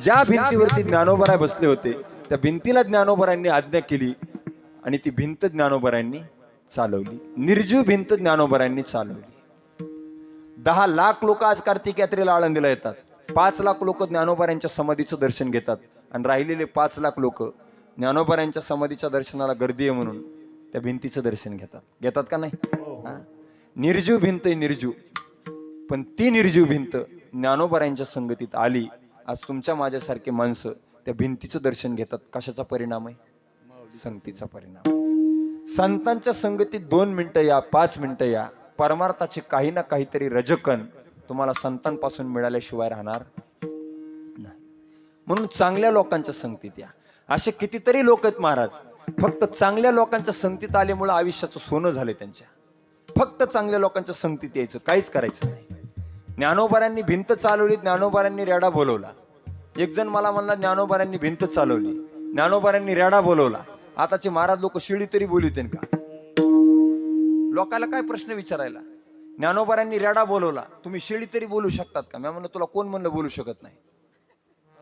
ज्या भिंतीवरती ज्ञानोबाराय बसले होते त्या भिंतीला ज्ञानोबारायांनी आज्ञा केली आणि ती भिंत ज्ञानोबारायांनी चालवली. निर्जीव भिंत ज्ञानोबरांनी चालवली. 10 लाख लोक आज कार्तिक यात्रेला आळंदीला येतात. 5 लाख लोक ज्ञानोबरांच्या समाधीचं दर्शन घेतात आणि राहिलेले 5 लाख लोक ज्ञानोबरांच्या समाधीच्या दर्शनाला गर्दी आहे म्हणून त्या भिंतीचं दर्शन घेतात का नाही? निर्जीव भिंत आहे, निर्जीव. पण ती निर्जीव भिंत ज्ञानोबरांच्या संगतीत आली. आज तुमच्या माझ्यासारखे माणसं त्या भिंतीचं दर्शन घेतात. कशाचा परिणाम आहे? संगतीचा परिणाम. संतांच्या संगतीत 2 मिनिटं या, 5 मिनिटं या, परमार्थाचे काही ना काहीतरी रजकण तुम्हाला संतांपासून मिळाल्याशिवाय राहणार नाही. म्हणून चांगल्या लोकांच्या संगतीत या. असे कितीतरी लोक आहेत महाराज, फक्त चांगल्या लोकांच्या संगतीत आल्यामुळे आयुष्याचं सोनं झाले त्यांच्या. फक्त चांगल्या लोकांच्या संगतीत यायचं, काहीच करायचं नाही. ज्ञानोबरांनी भिंत चालवली, ज्ञानोबरांनी रेडा बोलवला. एक जण मला म्हणला ज्ञानोबरांनी भिंत चालवली, ज्ञानोबरांनी रेडा बोलवला. आताचे महाराज लोक शिळी तरी बोलवते का? लोकाला काय प्रश्न विचारायला? ज्ञानोबरांनी रेडा बोलवला, तुम्ही शिळी तरी बोलू शकतात का? मी म्हणलं तुला कोण म्हणलं बोलू शकत नाही?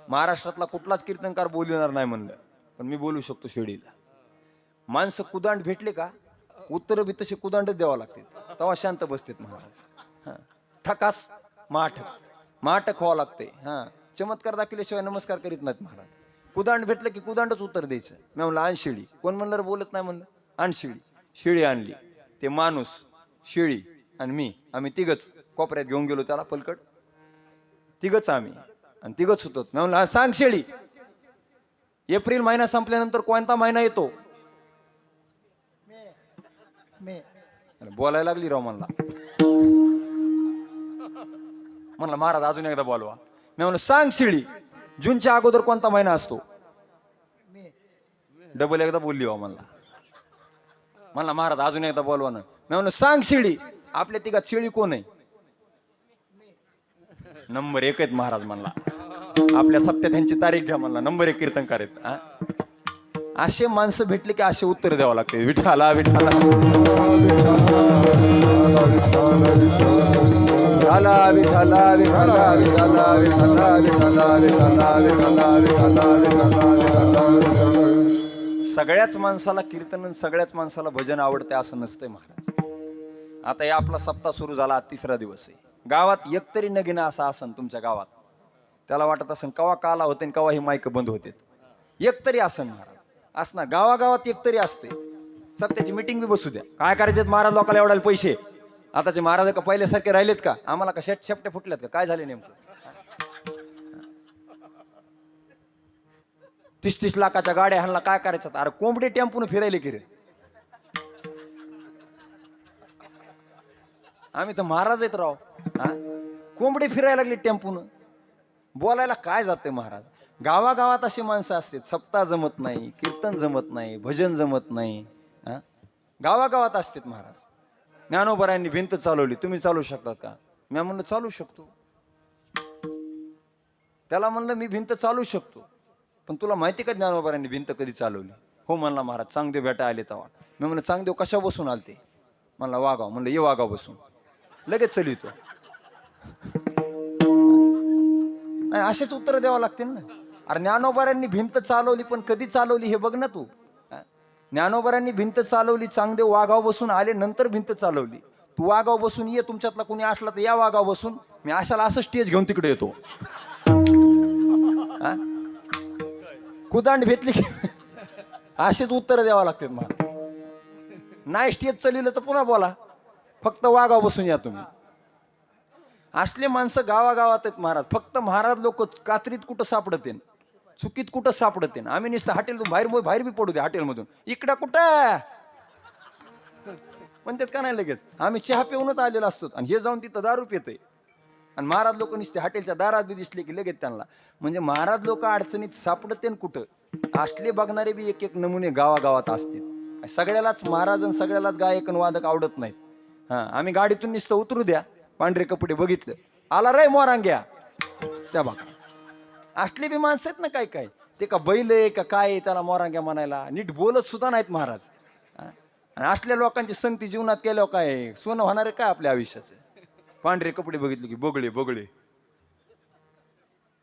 महाराष्ट्रातला कुठलाच कीर्तनकार बोलणार नाही म्हणलं, पण मी बोलू शकतो शिळीला. माणसं कुदांड भेटले का उत्तर बी तसे कुदांडच द्यावं लागते, तेव्हा शांत बसतेत महाराज. ठकास माठक व्हावं लागते. चमत्कार दाखवल्याशिवाय नमस्कार करीत नाहीत महाराज. कुदांड भेटलं की कुदांडच उत्तर द्यायचं. मी म्हणलं आण शिळी. कोण म्हणलं बोलत नाही म्हणलं? आण शिळी. शिळी आणली. ते माणूस, शिळी आणि आम्ही तिघच कोपऱ्यात घेऊन गेलो त्याला पलकट. तिघच आम्ही आणि तिघच होतो. मी म्हणलं सांग शिळी, एप्रिल महिना संपल्यानंतर कोणता महिना येतो? बोलायला लागली राव म्हणला महाराज अजून एकदा बोलवा. मी म्हणलं सांग शिळी, जूनच्या अगोदर कोणता महिना असतो? डबल एकदा बोलली हो म्हणला महाराज अजून एकदा बोलवा ना. मी म्हणलं सांग शिळी, आपल्या तिघात शिळी कोण आहे? नंबर 1 आहेत महाराज म्हणला. आपल्या सप्त्यात त्यांची तारीख घ्या म्हणला, नंबर 1 कीर्तनकार आहेत. असे माणसं भेटले की असे उत्तर द्यावं लागते. विठाला विठाला विठाला विठाला विठाला विठाला विठाला विठाला विठाला विठाला विठाला. सगळ्याच माणसाला कीर्तन, सगळ्याच माणसाला भजन आवडते असं नसतंय महाराज. आता या आपला सप्ताह सुरू झाला, 3रा दिवस आहे. गावात एकतरी नगीना असा असन तुमच्या गावात, त्याला वाटत असन कवा काला होते आणि कवा ही माईक बंद होते. एकतरी असन महाराज, असणार गावागावात एकतरी असते. सप्त्याची मिटिंग बी बसू द्या. काय करायचे महाराज लोकांना एवढायला पैसे? आताचे महाराज का पहिल्यासारखे राहिलेत का? आम्हाला का शेपट्या फुटल्यात का? काय झाले नेमकं? 30-30 लाखाच्या गाड्या ह्यांना काय करायचं? अरे कोंबडी टेम्पून फिरायले की रे? आम्ही तर महाराज आहेत राव. कोंबडी फिरायला लागली टेम्पून. बोलायला काय जाते महाराज? गावागावात अशी माणसं असतात, सप्ताह जमत नाही, कीर्तन जमत नाही, भजन जमत नाही. गावागावात असतात महाराज. ज्ञानोबरांनी भिंत चालवली, तुम्ही चालू शकतात का? मी म्हणलं चालू शकतो. त्याला म्हणलं मी भिंत चालू शकतो, पण तुला माहिती का ज्ञानोबरांनी भिंत कधी चालवली? हो म्हणला महाराज, चांगदेव भेटा आले तेव्हा. मी म्हणलं चांगदेव कशा बसून आलते? म्हणला वागाव. म्हणलं ये वागाव बसून. लगेच चलितो. असेच उत्तर द्यावं लागतील ना. अरे ज्ञानोबरांनी भिंत चालवली, पण कधी चालवली हे बघ ना तू. ज्ञानोबरांनी भिंत चालवली, चांगदेव वाघाव बसून आले, नंतर भिंत चालवली. तू वाघाव बसून ये, तुमच्यातला कोणी असला तर या वाघाव बसून. मी अशाला असं स्टेज घेऊन तिकडे येतो. कुदांड भेटली की असेच उत्तर द्यावं लागते मला. नाही स्टेज चालवलं तर पुन्हा बोला, फक्त वाघाव बसून या तुम्ही. असले माणसं गावागावात आहेत महाराज. फक्त महाराज लोक कात्रीत कुठं सापडते, चुकीत कुठं सापडते. आम्ही नुसतं हॉटेलतून बाहेर बी पडू दे, हॉटेलमधून इकडं कुठं म्हणतात का नाही लगेच. आम्ही चहा पिऊनच आलेलो असतो आणि हे जाऊन तिथं दारू पितंय. आणि महाराज लोक नुसते हॉटेलच्या दारात बी दिसले की लगेच त्यांना. म्हणजे महाराज लोक अडचणीत सापडते कुठं. असले बघणारे बी एक एक नमुने गावागावात असते. सगळ्यालाच महाराज आणि सगळ्यालाच गायक वादक आवडत नाहीत. आम्ही गाडीतून नुसतं उतरू द्या, पांढरे कपडे बघितलं, आला रे मोरांग्या त्या बघा. असले बी माणसं आहेत ना काय काय. ते का बैल आहे का काय त्याला मोरांग्या म्हणायला? नीट बोलत सुद्धा नाहीत महाराज. आणि असल्या लोकांची संगती जीवनात केल्यावर काय सोनं होणार आहे काय आपल्या आयुष्याचं? पांढरे कपडे बघितले की बगळे बगळे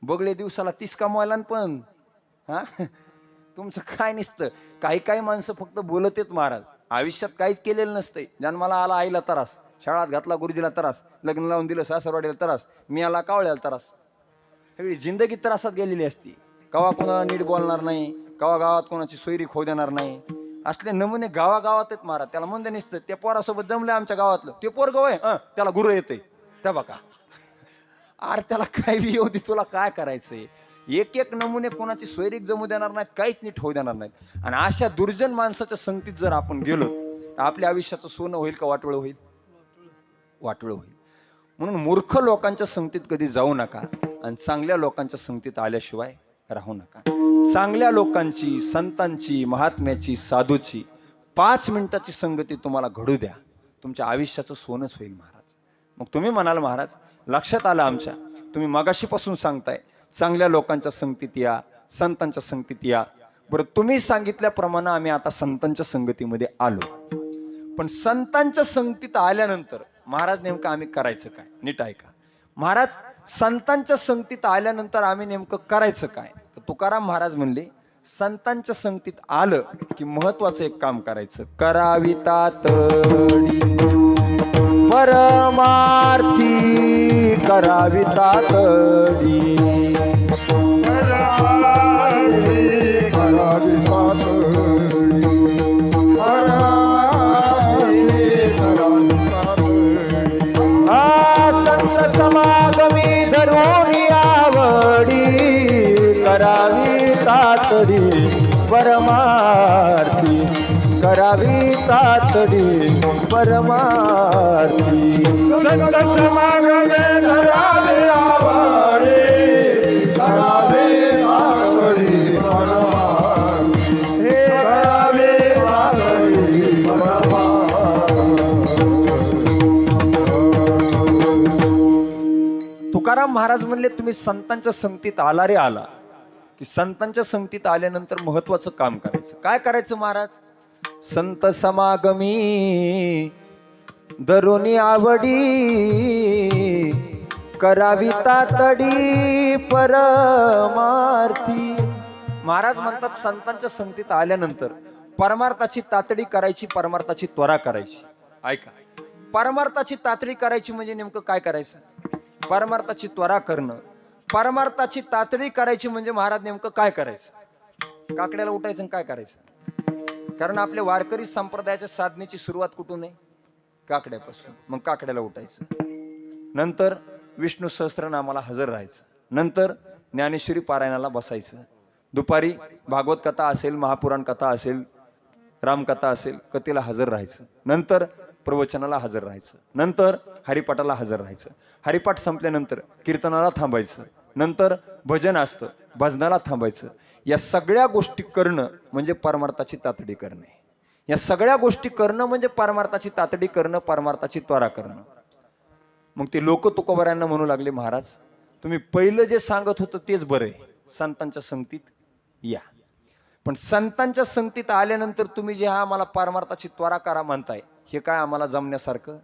बगळे दिवसाला 30 कमवायला पण तुमचं काय नसतं. काही काही माणसं फक्त बोलत आहेत महाराज, आयुष्यात काहीच केलेलं नसतंय. जन्माला आला आईला त्रास, शाळात घातला गुरुजीला त्रास, लग्न लावून दिलं सासरवाडीला त्रास, मी आला कावळ्याला त्रास. सगळी जिंदगी त्रासात गेलेली असती. कवा कोणाला नीट बोलणार नाही, कवा गावात कोणाची सोयरी खाऊ देणार नाही. असले नमुने गावागावात आहेत महाराज. त्याला म्हणते नसतं त्या पोरासोबत जमले आमच्या गावातलं, ते पोर गव आहे त्याला गुरु येते त्या बघा. अरे त्याला काय बी येऊ दे, तुला काय करायचंय. एक एक नमुने कोणाची सोयरीक जमू देणार नाहीत, काहीच नीट होऊ देणार नाहीत. आणि अशा दुर्जन माणसाच्या संगतीत जर आपण गेलो तर आपल्या आयुष्याचं सोनं होईल का वाटोळं होईल? वाटोळं होईल. म्हणून मूर्ख लोकांच्या संगतीत कधी जाऊ नका आणि चांगल्या लोकांच्या संगतीत आल्याशिवाय राहू नका. चांगल्या लोकांची, संतांची, महात्म्याची, साधूची 5 मिनिटाची संगती तुम्हाला घडू द्या, तुमच्या आयुष्याचं सोनच होईल महाराज. मग तुम्ही म्हणाल महाराज लक्षात आलं आमच्या, तुम्ही मगाशीपासून सांगताय चांगल्या लोकांच्या संगतीत या, संतांच्या संगतीत या. बरं, तुम्ही सांगितल्याप्रमाणे आम्ही आता संतांच्या संगतीमध्ये आलो. पण संतांच्या संगतीत आल्यानंतर महाराज नेमकं आम्ही करायचं काय? नीट ऐका महाराज. संतांच्या संगतीत आल्यानंतर आम्ही नेमकं करायचं काय? तर तुकाराम महाराज म्हणले संतांच्या संगतीत आलं की महत्वाचं एक काम करायचं. करावी तातडी परमार्थी, करावी तातडी, करावी तातडी, संत समागमी धरून आवडी, करावी तातडी परमार्थी, करावी तातडी परमार्थी. संत समागमे धरावे आवडी, करावे तातडी परमार्थी, करावे तातडी परमार्थी. तुकाराम महाराज म्हणले तुम्ही संतांच्या संगतीत आला रे आला की संतांच्या संगतीत आल्यानंतर महत्वाचं काम करायचं. काय करायचं महाराज? संत समागमी दरोनी आवडी, करावी तातडी परमार्थी. महाराज म्हणतात संतांच्या संगतीत आल्यानंतर परमार्थाची तातडी करायची, परमार्थाची त्वरा करायची. ऐका, परमार्थाची तातडी करायची म्हणजे नेमकं काय करायचं? परमार्थाची त्वरा करणं. परमार्थाची तातडी करायची म्हणजे महाराज नेमकं काय करायचं? काकड्याला उठायचं आणि काय करायचं? कारण आपल्या वारकरी संप्रदायाच्या साधनेची सुरुवात कुठून आहे? काकड्यापासून. मग काकड्याला उठायचं, नंतर विष्णू सहस्त्रनामाला हजर राहायचं, नंतर ज्ञानेश्वरी पारायणाला बसायचं, दुपारी भागवत कथा असेल, महापुराण कथा असेल, रामकथा असेल, कथेला हजर राहायचं, नंतर प्रवचनाला हजर राहायचं, नंतर हरिपाठाला हजर राहायचं, हरिपाठ संपल्यानंतर कीर्तनाला थांबायचं, नंतर भजन असतं, भजनाला थांबायचं. या सगळ्या गोष्टी करणं म्हणजे परमार्थाची तातडी करणे. या सगळ्या गोष्टी करणं म्हणजे परमार्थाची तातडी करणं, परमार्थाची त्वरा करणं. मग ते लोक तुकोबारायांना म्हणू लागले महाराज तुम्ही पहिलं जे सांगत होतं तेच बरं आहे, संतांच्या संगतीत या. पण संतांच्या संगतीत आल्यानंतर तुम्ही जे आम्हाला परमार्थाची त्वरा करा म्हणताय हे काय आम्हाला जमण्यासारखं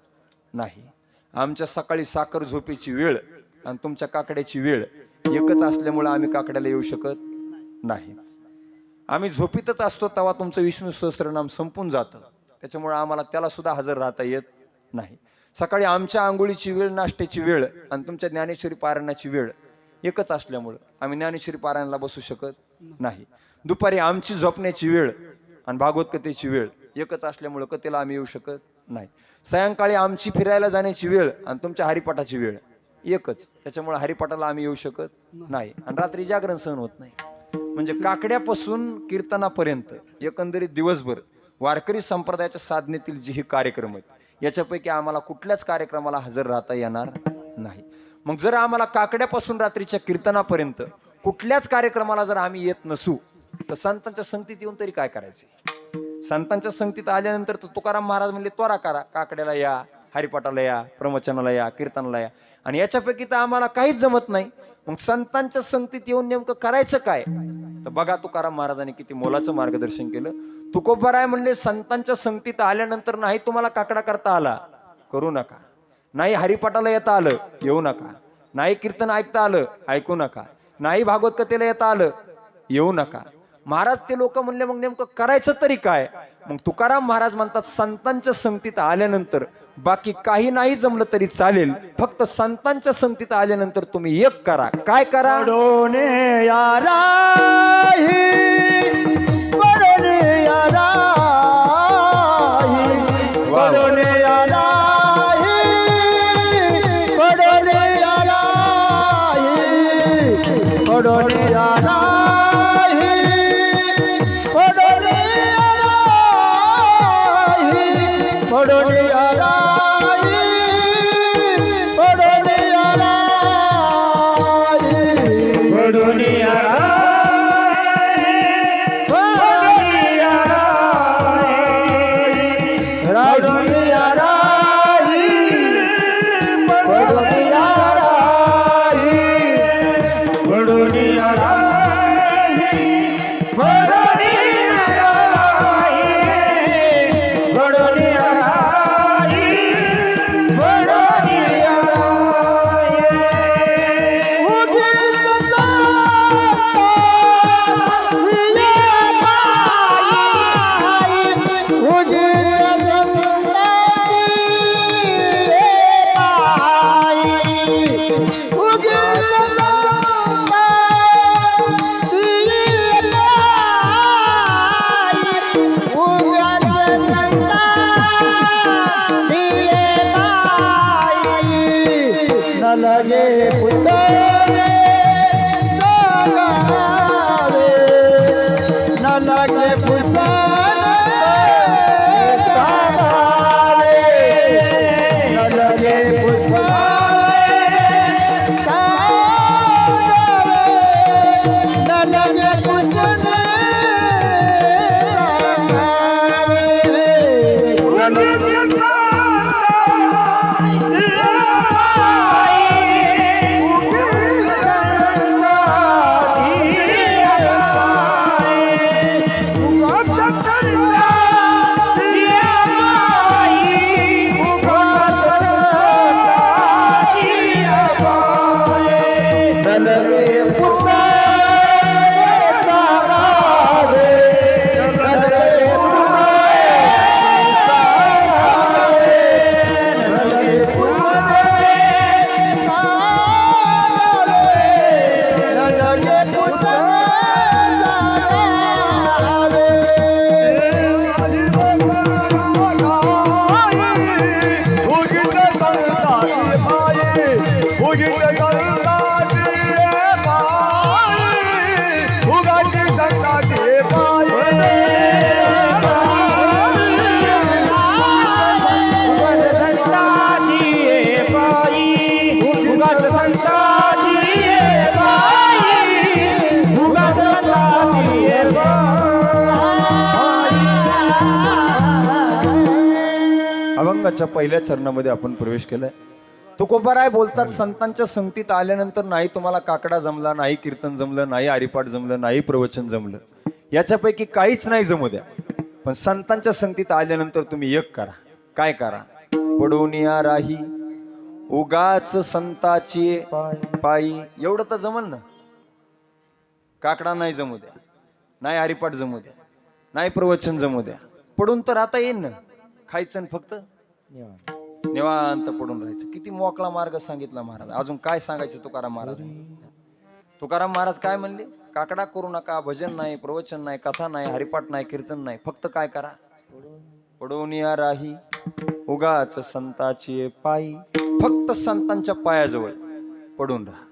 नाही. आमच्या सकाळी साखर झोपेची वेळ आणि तुमच्या काकड्याची वेळ एकच असल्यामुळे आम्ही काकड्याला येऊ शकत नाही. आम्ही झोपीतच असतो तेव्हा तुमचं विष्णू सहस्त्रनाम संपून जातं, त्याच्यामुळे आम्हाला त्याला सुद्धा हजर राहता येत नाही. सकाळी आमच्या आंघोळीची वेळ, नाश्त्याची वेळ आणि तुमच्या ज्ञानेश्वरी पारायणाची वेळ एकच असल्यामुळे आम्ही ज्ञानेश्वरी पारायणाला बसू शकत नाही. दुपारी आमची झोपण्याची वेळ आणि भागवत कथेची वेळ एकच असल्यामुळे कथेला आम्ही येऊ शकत नाही. सायंकाळी आमची फिरायला जाण्याची वेळ आणि तुमच्या हरिपाठाची वेळ एकच, त्याच्यामुळे हरिपाठाला आम्ही येऊ शकत नाही. आणि रात्री जागरण सहन होत नाही. म्हणजे काकड्यापासून कीर्तनापर्यंत एकंदरीत दिवसभर वारकरी संप्रदायाच्या साधनेतील जे हे कार्यक्रम आहेत याच्यापैकी आम्हाला कुठल्याच कार्यक्रमाला हजर राहता येणार नाही. मग जर आम्हाला काकड्यापासून रात्रीच्या कीर्तनापर्यंत कुठल्याच कार्यक्रमाला जर आम्ही येत नसू तर संतांच्या संगतीत येऊन तरी काय करायचे? संतांच्या संगतीत आल्यानंतर तर तुकाराम महाराज म्हणले त्वरा करा, काकड्याला या, हरिपाठाला या, प्रवचनाला या, कीर्तनाला या. आणि याच्यापैकी तर आम्हाला काहीच जमत नाही. मग संतांच्या संगतीत येऊन नेमकं करायचं काय? तर बघा तुकाराम महाराजांनी किती मोलाचं मार्गदर्शन केलं. तुकोबाराय म्हणले संतांच्या संगतीत आल्यानंतर नाही तुम्हाला काकडा करता आला करू नका, नाही हरिपाठाला येता आलं येऊ नका, नाही कीर्तन ऐकता आलं ऐकू नका, नाही भागवत कथेला येता आलं येऊ नका. महाराज ते लोक म्हणले मग नेमकं करायचं तरी काय? मग तुकाराम महाराज म्हणतात संतांच्या संगतीत आल्यानंतर बाकी काही नाही जमलं तरी चालेल, फक्त संतांच्या संगतीत आल्यानंतर तुम्ही एक करा. काय करा? पडोने या राही, पडोने या राही, पडोने या राही, पडोने या राही, पडोने या राही, पडोने या राही, पडोने या राही, पडोने या राही, पडोने या लगे पुतरे जगावे, न लगे पुतरे जगावे, न लगे पुतरे जगावे, न लगे पुतरे अभंगाच्या पहिल्या चरणामध्ये आपण प्रवेश केलाय. तुकोबाराय बोलतात संतांच्या संगतीत आल्यानंतर नाही तुम्हाला काकडा जमला, नाही कीर्तन जमलं, नाही हरिपाठ जमलं, नाही प्रवचन जमलं, याच्यापैकी काहीच नाही जमू द्या, पण संतांच्या संगतीत आल्यानंतर तुम्ही एक करा. काय करा? पडोनिया राही उगाच संताची पायी. एवढं तर जमल ना? काकडा नाही जमू द्या, नाही हरिपाठ जमू द्या, नाही प्रवचन जमू द्या, पडून तर आता येईन ना. खायचं फक्त निवांत पडून राहायचं. किती मोकळा मार्ग सांगितला महाराज. अजून काय सांगायचं तुकाराम महाराज? तुकाराम महाराज काय म्हणले? काकडा करू नका, भजन नाही, प्रवचन नाही, कथा नाही, हरिपाठ नाही, कीर्तन नाही, फक्त काय करा? पडोनिया राही उगाच संताची पायी. फक्त संतांच्या पायाजवळ पडून राहा.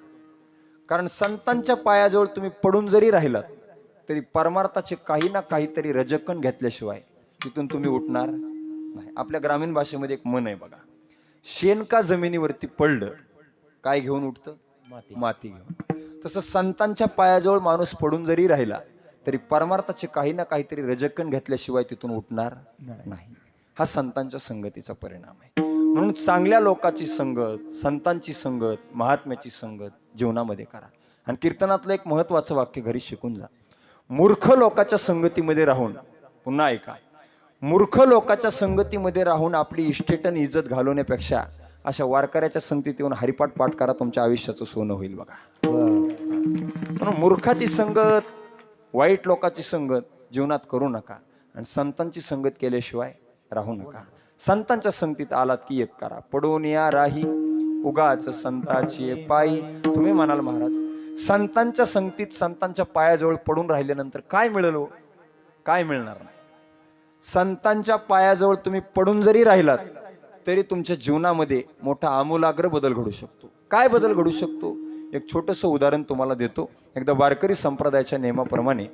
कारण संतांच्या पायाजवळ तुम्ही पडून जरी राहिलात तरी परमार्थाचे काही ना काहीतरी रजकण घेतल्याशिवाय तिथून तुम्ही उठणार नाही. आपल्या ग्रामीण भाषेमध्ये एक म्हण आहे बघा, शेण का जमिनीवरती पडलं काय घेऊन उठतं? माती घेऊन. तसं संतांच्या पायाजवळ माणूस पडून जरी राहिला तरी परमार्थाचे काही ना काहीतरी रजकण घेतल्याशिवाय तिथून उठणार नाही. हा संतांच्या संगतीचा परिणाम आहे. म्हणून चांगल्या लोकांची संगत, संतांची संगत, महात्म्याची संगत जीवनामध्ये करा. आणि कीर्तनातलं एक महत्वाचं वाक्य घरी शिकून जा. मूर्ख लोकांच्या संगतीमध्ये राहून, पुन्हा ऐका, मूर्ख लोकांच्या संगतीमध्ये राहून आपली इस्टेट आणि इज्जत घालवण्यापेक्षा अशा वारकऱ्याच्या संगतीत येऊन हरिपाठ पाठ करा, तुमच्या आयुष्याचं सोनं होईल बघा. म्हणून मूर्खाची संगत वाईट लोकांची संगत जीवनात करू नका आणि संतांची संगत केल्याशिवाय राहू नका. संतांच्या संगतीत आलात की एक करा, पडून या राही उगाच संताची पायी. तुम्ही म्हणाल महाराज संतांच्या संगतीत संतांच्या पायाजवळ पडून राहिल्यानंतर काय मिळेल हो? काय मिळणार नाही. संतांच्या पायाजवळ तुम्ही पडून जरी राहिलात तरी तुमच्या जीवनामध्ये मोठा आमूलाग्र बदल घडू शकतो. काय बदल घडू शकतो? एक छोटंसं उदाहरण तुम्हाला देतो. एकदा वारकरी संप्रदायाच्या नियमाप्रमाणे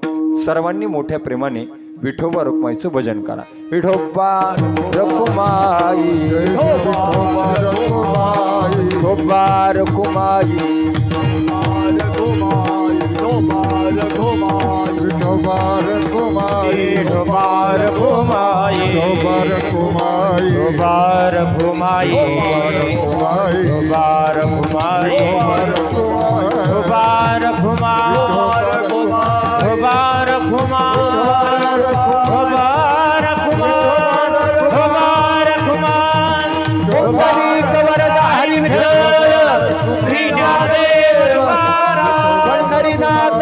सर्वांनी मोठ्या प्रेमाने विठोबा रखुमाईचं भजन करा. विठोबा रखुमाई, विठोबा रखुमाई, विठोबा रखुमाई, विठोबा रखुमाई, विठोबा रखुमाई, विठोबा रखुमाई, विठोबा रखुमाई, विठोबा रखुमाई, विठोबा रखुमाई, विठोबा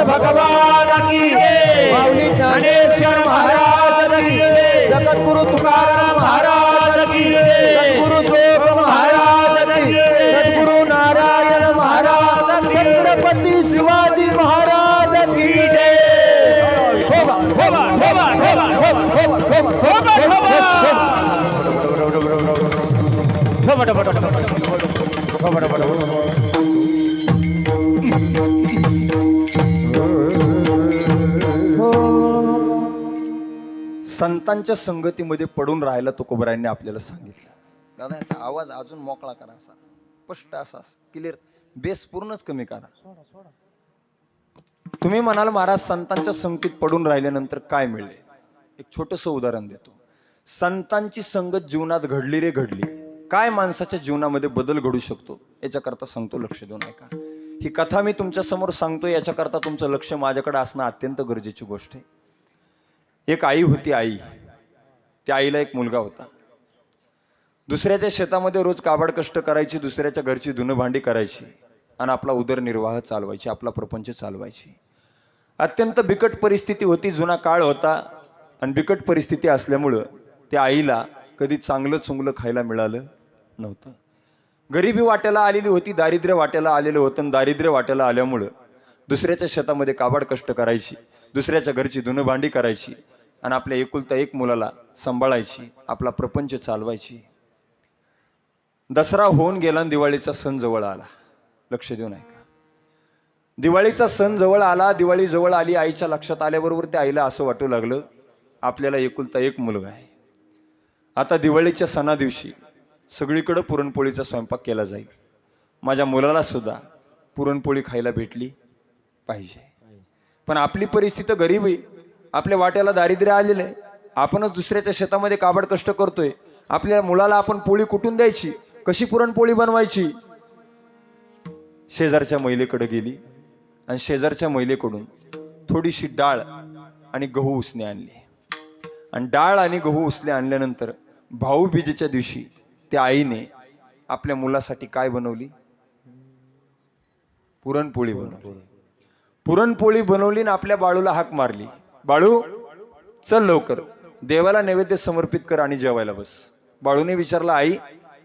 भगवान की माऊली ज्ञानेश्वर महाराज की, जगद्गुरु तुकाराम महाराज की, सद्गुरु जोग महाराज की, सद्गुरु नारायण महाराज, छत्रपती शिवाजी महाराज की जय. संतांच्या संगतीमध्ये पडून राहायला तुकोबरायांनी आपल्याला सांगितलं. दादा याचा आवाज अजून मोकळा करा, असा स्पष्ट, असा क्लिअर, बेस पूर्णच कमी करा. तुम्ही म्हणाल महाराज संतांच्या संगतीत पडून राहिल्यानंतर काय मिळेल? एक छोटंसं उदाहरण देतो. संतांची संगत जीवनात घडली रे घडली, काय माणसाच्या जीवनामध्ये बदल घडू शकतो याच्याकरता सांगतो, लक्ष देऊन ऐका. ही कथा मी तुमच्या समोर सांगतो याच्याकरता तुमचं लक्ष माझ्याकडे असणं अत्यंत गरजेची गोष्ट आहे. एक आई होती. आई, त्या आईला एक मुलगा होता. दुसऱ्याच्या शेतामध्ये रोज काबाड कष्ट करायची, दुसऱ्याच्या घरची धुणं भांडी करायची आणि आपला उदरनिर्वाह चालवायची, आपला प्रपंच चालवायची. अत्यंत बिकट परिस्थिती होती, जुना काळ होता आणि बिकट परिस्थिती असल्यामुळं त्या आईला कधी चांगलं चुंगलं खायला मिळालं नव्हतं. गरिबी वाट्याला आलेली होती, दारिद्र्य वाट्याला आलेलं होतं आणि दारिद्र्य वाट्याला आल्यामुळं दुसऱ्याच्या शेतामध्ये काबाड कष्ट करायची, दुसऱ्याच्या घरची धुणं भांडी करायची आणि आपल्या एकुलता एक मुलाला सांभाळायची, आपला प्रपंच चालवायची. दसरा होऊन गेला आणि दिवाळीचा सण जवळ आला. लक्ष देऊन ऐका. दिवाळीचा सण जवळ आला, दिवाळी जवळ आली. आईच्या लक्षात आल्याबरोबर त्या आईला असं वाटू लागलं आपल्याला एकुलता एक मुलगा आहे. आता दिवाळीच्या सणा दिवशी सगळीकडे पुरणपोळीचा स्वयंपाक केला जाईल, माझ्या मुलाला सुद्धा पुरणपोळी खायला भेटली पाहिजे. पण आपली परिस्थिती गरीब आहे, आपल्या वाट्याला दारिद्र्य आलेलं आहे, आपणच दुसऱ्याच्या शेतामध्ये काबाड कष्ट करतोय. आपल्या मुलाला आपण पोळी कुटून द्यायची, कशी पुरणपोळी बनवायची? शेजारच्या महिलेकडे गेली आणि शेजारच्या महिलेकडून थोडीशी डाळ आणि गहू उसने आणले. आणि डाळ आणि गहू उसले आणल्यानंतर भाऊबीजेच्या दिवशी त्या आईने आपल्या मुलासाठी काय बनवली? पुरणपोळी बनवली. पुरणपोळी बनवली आणि आपल्या बाळूला हाक मारली, बाळू चल लवकर देवाला नैवेद्य समर्पित कर आणि जेवायला बस. बाळूने विचारलं, आई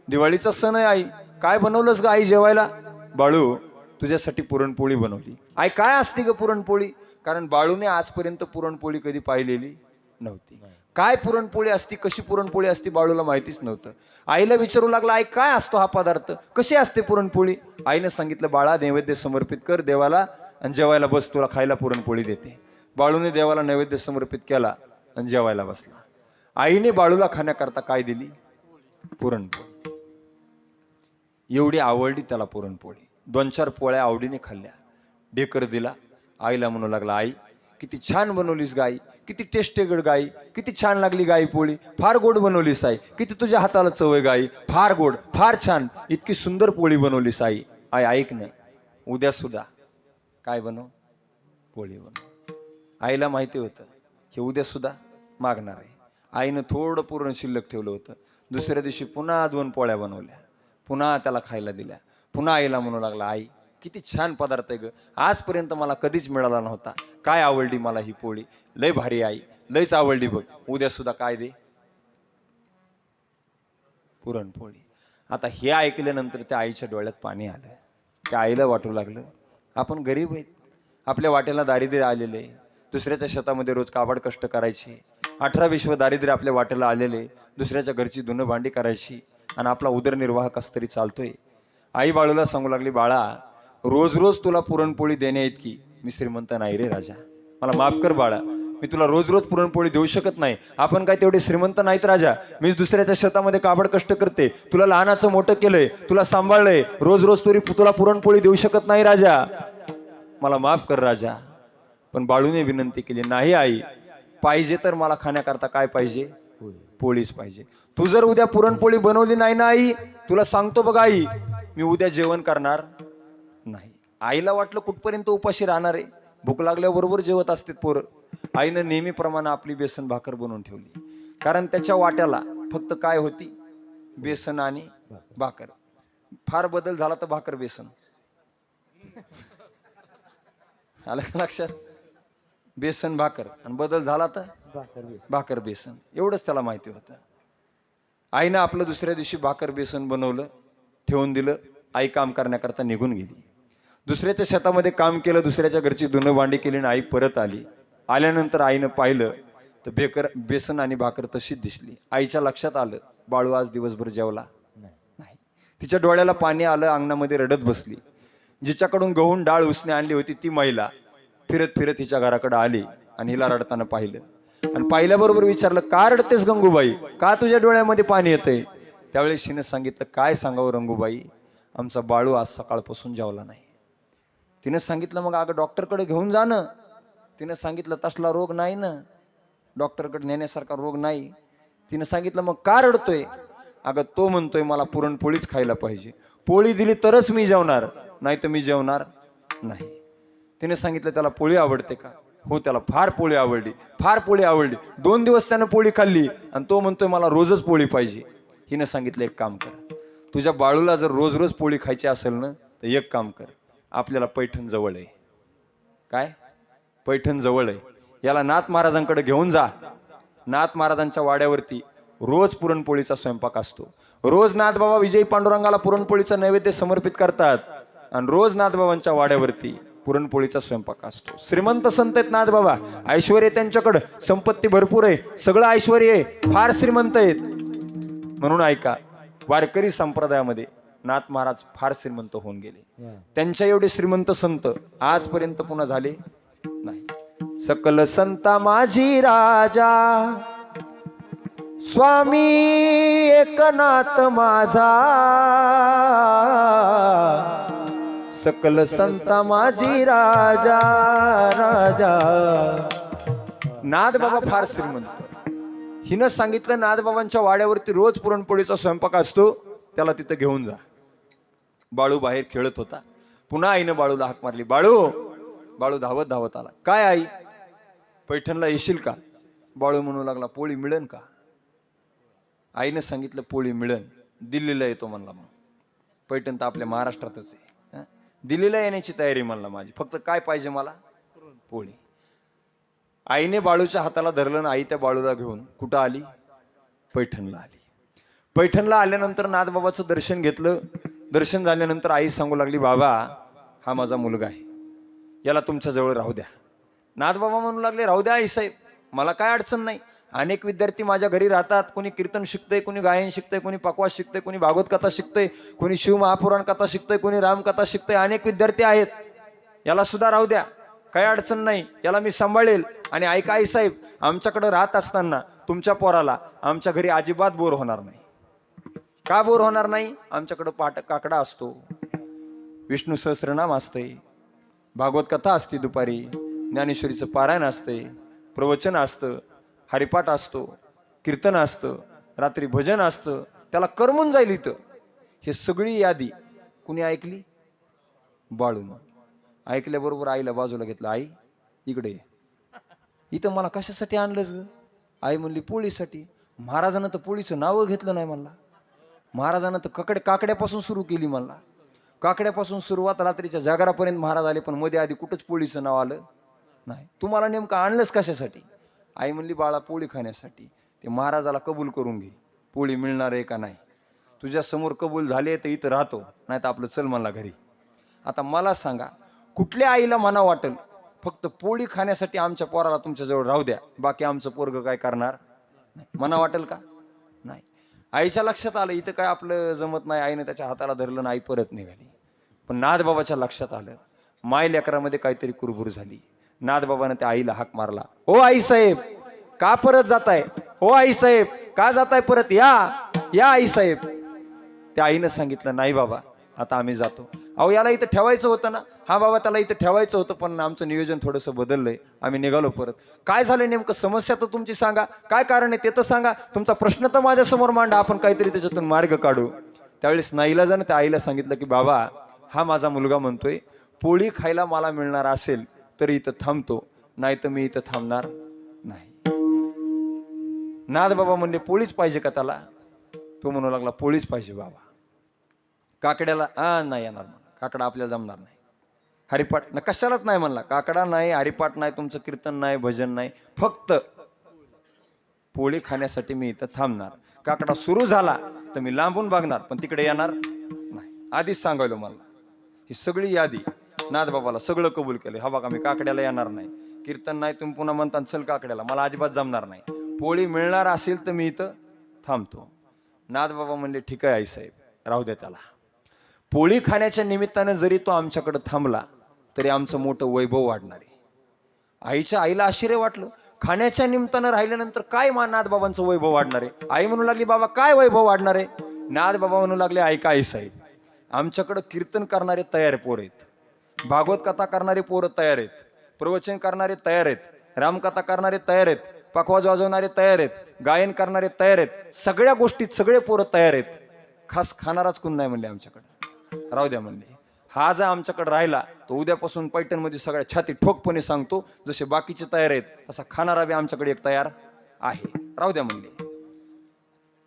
दिवाळीचा सण आहे, आई काय बनवलंस ग आई जेवायला? बाळू तुझ्यासाठी पुरणपोळी बनवली. आई काय असते ग पुरणपोळी? कारण बाळूने आजपर्यंत पुरणपोळी कधी पाहिलेली नव्हती. काय पुरणपोळी असती, कशी पुरणपोळी असती बाळूला माहितीच नव्हतं. आईला विचारू लागला, आई काय असतो हा पदार्थ, कशी असते पुरणपोळी? आईने सांगितलं, बाळा नैवेद्य समर्पित कर देवाला आणि जेवायला बस, तुला खायला पुरणपोळी देते. बाळूने देवाला नैवेद्य समर्पित केला आणि जेवायला बसला. आईने बाळूला खाण्याकरता काय दिली? पुरणपोळी. एवढी आवडली त्याला पुरणपोळी. 2-4 पोळ्या आवडीने खाल्ल्या. ढेकर दिला. आईला म्हणू लागला, आई किती छान बनवलीस गाई, किती टेस्टेगड गाई, किती छान लागली गाई पोळी, फार गोड बनवलीस आई, किती तुझ्या हाताला चव आहे गाई, फार गोड, फार छान, इतकी सुंदर पोळी बनवलीस आई. आई ऐक ना, उद्या सुद्धा काय बनव? पोळी बनव. आईला माहिती होतं की उद्या सुद्धा मागणार आहे. आईनं थोडं पुरण शिल्लक ठेवलं होतं. दुसऱ्या दिवशी पुन्हा 2 पोळ्या बनवल्या, पुन्हा त्याला खायला दिल्या. पुन्हा आईला म्हणू लागला, आई किती छान पदार्थ आहे ग, आजपर्यंत मला कधीच मिळाला नव्हता. काय आवडली मला ही पोळी, लय भारी आई, लयच आवडली बघ. उद्या सुद्धा काय दे, पुरणपोळी. आता हे ऐकल्यानंतर त्या आईच्या डोळ्यात पाणी आलं. त्या आईला वाटू लागलं आपण गरीब आहेत, आपल्या वाट्याला दारिद्र्य आलेले, दुसऱ्याच्या शेतामध्ये रोज काबाड कष्ट करायचे, 18-20 दारिद्र्य आपल्या वाट्याला आलेले, दुसऱ्याच्या घरची धुणं भांडी करायची आणि आपला उदरनिर्वाह कस तरी चालतोय. आई बाळूला सांगू लागली, बाळा रोज रोज तुला पुरणपोळी देण्या इतकी मी श्रीमंत नाही रे राजा, मला माफ कर बाळा, मी तुला रोज रोज पुरणपोळी देऊ शकत नाही. आपण काय तेवढे श्रीमंत नाहीत राजा, मीच दुसऱ्याच्या शेतामध्ये काबड कष्ट करते, तुला लहानाचं मोठं केलंय, तुला सांभाळलंय, रोज रोज तुला पुरणपोळी देऊ शकत नाही राजा, मला माफ कर राजा. पण बाळूने विनंती केली, नाही आई, पाहिजे तर मला खाण्याकरता काय पाहिजे, पोळीच पाहिजे. तू जर उद्या पुरणपोळी बनवली नाही ना आई, तुला सांगतो बघ आई, मी उद्या जेवण करणार नाही. आईला वाटलं कुठपर्यंत उपाशी राहणार आहे, भूक लागल्याबरोबर जेवत असते पोरं. आईनं नेहमीप्रमाणे आपली बेसन भाकर बनवून ठेवली, कारण त्याच्या वाट्याला फक्त काय होती, बेसन आणि भाकर. फार बदल झाला तर भाकर बेसन आलं का लक्षात, बेसन भाकर, आणि बदल झाला तर भाकर बेसन, एवढंच त्याला माहिती होतं. आईनं आपलं दुसऱ्या दिवशी भाकर बेसन बनवलं, ठेवून दिलं. आई काम करण्याकरता निघून गेली, दुसऱ्याच्या शेतामध्ये काम केलं, दुसऱ्याच्या घरची धुणं भांडी केली आणि आई परत आली. आल्यानंतर आईनं पाहिलं तर बेसन आणि भाकर तशीच दिसली. आईच्या लक्षात आलं बाळू आज दिवसभर जेवला नाही. तिच्या डोळ्याला पाणी आलं, अंगणामध्ये रडत बसली. जिच्याकडून गहून डाळ उसने आणली होती ती महिला फिरत फिरत हिच्या घराकडे आली आणि हिला रडताना पाहिलं, आणि पाहिल्याबरोबर विचारलं, का रडतेस गंगूबाई, का तुझ्या डोळ्यामध्ये पाणी येतंय. त्यावेळेस हिनं सांगितलं, काय सांगावं रंगूबाई, आमचा बाळू आज सकाळपासून जेवला नाही. तिनं सांगितलं, मग अगं डॉक्टरकडे घेऊन जा ना. तिनं सांगितलं, तसला रोग नाही ना, डॉक्टरकडे नेण्यासारखा रोग नाही. तिनं सांगितलं, मग का रडतोय. अगं तो म्हणतोय मला पुरणपोळीच खायला पाहिजे, पोळी दिली तरच मी जेवणार, नाही तर मी जेवणार नाही. तिने सांगितलं, त्याला पोळी आवडते का. हो, त्याला फार पोळी आवडली, फार पोळी आवडली. 2 दिवस त्यानं पोळी खाल्ली आणि तो म्हणतोय मला रोजच पोळी पाहिजे. हिनं सांगितलं, एक काम कर, तुझ्या बाळूला जर रोज रोज पोळी खायची असेल ना तर एक काम कर, आपल्याला पैठण जवळ आहे. काय, पैठण जवळ आहे, याला नाथ महाराजांकडे घेऊन जा. नाथ महाराजांच्या वाड्यावरती रोज पुरणपोळीचा स्वयंपाक असतो. रोज नाथबाबा विजयी पांडुरंगाला पुरणपोळीचा नैवेद्य समर्पित करतात आणि रोज नाथबाबांच्या वाड्यावरती पुरणपोळीचा स्वयंपाक असतो. श्रीमंत संत आहेत नाथबाबा, ऐश्वर्य त्यांच्याकडे, संपत्ती भरपूर आहे, सगळं ऐश्वर्य आहे, फार श्रीमंत आहेत. म्हणून ऐका, वारकरी संप्रदायामध्ये नाथ महाराज फार श्रीमंत होऊन गेले. त्यांच्या एवढे श्रीमंत संत आजपर्यंत पुन्हा झाले नाही. सकल संता माझी राजा, स्वामी एकनाथ माझा, सकल संता माझी राजा राजा. नाथबाबा फार श्रीमंत. हिनं सांगितलं, नाथबाबांच्या वाड्यावरती रोज पुरणपोळीचा स्वयंपाक असतो, त्याला तिथं घेऊन जा. बाळू बाहेर खेळत होता. पुन्हा आईनं बाळूला हाक मारली, बाळू. बाळू धावत धावत आला. काय आई, पैठणला येशील का. बाळू म्हणू लागला, पोळी मिळेल का. आईनं सांगितलं, पोळी मिळेल, दिल्लीला येतो म्हणला. मग पैठण तर आपल्या महाराष्ट्रातच आहे, दिल्लीला येण्याची तयारी म्हणला माझी, फक्त काय पाहिजे मला, पोळी. आईने बाळूच्या हाताला धरलं ना आई त्या बाळूला घेऊन कुठं आली, पैठणला आली. पैठणला आल्यानंतर नाथबाबाचं दर्शन घेतलं. दर्शन झाल्यानंतर आई सांगू लागली, बाबा हा माझा मुलगा आहे, याला तुमच्या जवळ राहू द्या. नाथबाबा म्हणू लागले, राहू द्या आई साहेब, मला काय अडचण नाही. अनेक विद्यार्थी माझ्या घरी राहतात, कोणी कीर्तन शिकतंय, कोणी गायन शिकतंय, कोणी पकवास शिकतंय, कोणी भागवत कथा शिकतंय, कोणी शिव महापुराण कथा शिकतंय, कोणी रामकथा शिकतंय, अनेक विद्यार्थी आहेत, याला सुद्धा राहू द्या, काही अडचण नाही, याला मी सांभाळेल. आणि ऐका आई साहेब, आमच्याकडे राहत असताना तुमच्या पोराला आमच्या घरी अजिबात बोर होणार नाही. का बोर होणार नाही, आमच्याकडे काकडा असतो, विष्णू सहस्त्रनाम असते, भागवत कथा असते, दुपारी ज्ञानेश्वरीचं पारायण असते, प्रवचन असतं, हरिपाठ असतो, कीर्तन असतं, रात्री भजन असतं, त्याला करमून जाईल इथं. हे सगळी यादी कुणी ऐकली, बाळून. ऐकल्याबरोबर आईला बाजूला घेतलं, आई इकडे, इथं मला कशासाठी आणलंच ग. आई म्हणली, पोळीसाठी. महाराजांना तर पोळीचं नाव घेतलं नाही म्हणला, महाराजांना तर काकड्यापासून सुरू केली म्हणला. काकड्यापासून सुरुवात रात्रीच्या जागरापर्यंत महाराज आले, पण मध्ये आधी कुठंच पोळीचं नाव आलं नाही. तुम्हाला नेमकं आणलंच कशासाठी? आई म्हणली बाळा पोळी खाण्यासाठी. ते महाराजाला कबूल करून घे, पोळी मिळणार आहे का नाही. तुझ्या समोर कबूल झाले तर इथं राहतो, नाही तर आपलं चल म्हणला घरी. आता मला सांगा, कुठल्या आईला मना वाटेल फक्त पोळी खाण्यासाठी आमच्या पोराला तुमच्याजवळ राहू द्या, बाकी आमचं पोरग काय करणार नाही? मना वाटेल का? नाही. आईच्या लक्षात आलं इथं काय आपलं जमत नाही. आईने त्याच्या हाताला धरलं, आई परत निघाली. पण नाथबाबाच्या लक्षात आलं माय लेकरामध्ये काहीतरी कुरबुर झाली. नाथबाबानं त्या आईला हाक मारला, ओ आई साहेब का परत जाताय? ओ आई साहेब का जाताय परत? या आई साहेब. त्या आईनं सांगितलं, नाही बाबा आता आम्ही जातो. अहो याला इथं ठेवायचं होतं ना. हा बाबा त्याला इथं ठेवायचं होतं, पण आमचं नियोजन थोडंसं बदललंय, आम्ही निघालो परत. काय झालं नेमकं? समस्या तर तुमची सांगा, काय कारण आहे ते तर सांगा, तुमचा प्रश्न तर माझ्या समोर मांडा, आपण काहीतरी त्याच्यातून मार्ग काढू. त्यावेळेस नाईलाजानं त्या आईला सांगितलं की बाबा हा माझा मुलगा म्हणतोय पोळी खायला मला मिळणार असेल तर इथं थांबतो, नाही तर मी इथं थांबणार नाही. नाथबाबा म्हणले पोळीच पाहिजे का त्याला? तो म्हणू लागला पोळीच पाहिजे बाबा. काकड्याला नाही येणार म्हणा, काकडा आपल्याला जमणार नाही. हरिपाठ ना कशालाच नाही म्हणला, काकडा नाही, हरिपाठ नाही, तुमचं कीर्तन नाही, भजन नाही, फक्त पोळी खाण्यासाठी मी इथं थांबणार. काकडा सुरू झाला तर मी लांबून बघणार, पण तिकडे येणार नाही. आधीच सांगायलो मला. ही सगळी यादी नाथबाबाला सगळं कबूल केलं. हा बघा मी काकड्याला येणार नाही, कीर्तन नाही, तुम्ही पुन्हा म्हणता चल काकड्याला, मला अजिबात जमणार नाही. पोळी मिळणार असेल तर मी इथं थांबतो. नाथबाबा म्हणले ठीक आहे आई साहेब, राहू द्या त्याला. पोळी खाण्याच्या निमित्तानं जरी तो आमच्याकडे थांबला तरी आमचं मोठं वैभव वाढणार आहे. आईच्या आईला आश्चर्य वाटलं, खाण्याच्या निमित्तानं राहिल्यानंतर काय नाथबाबांचं वैभव वाढणार आहे? आई म्हणू लागली बाबा काय वैभव वाढणार आहे? नाथबाबा म्हणू लागले ऐका आई साहेब, आमच्याकडं कीर्तन करणारे तयार पोर आहेत, भागवत कथा करणारे पोरं तयार आहेत, प्रवचन करणारे तयार आहेत, रामकथा करणारे तयार आहेत, पखवाज वाजवणारे तयार आहेत, गायन करणारे तयार आहेत, सगळ्या गोष्टीत सगळे पोरं तयार आहेत. खास खाणाराच कोण नाही म्हणले आमच्याकडे, राहू द्या म्हणले. हा जर आमच्याकडे राहिला तो उद्यापासून पैठणमध्ये सगळ्या छाती ठोकपणे सांगतो, जसे बाकीचे तयार आहेत तसा खाणारा बी आमच्याकडे एक तयार आहे, राहू द्या म्हणले.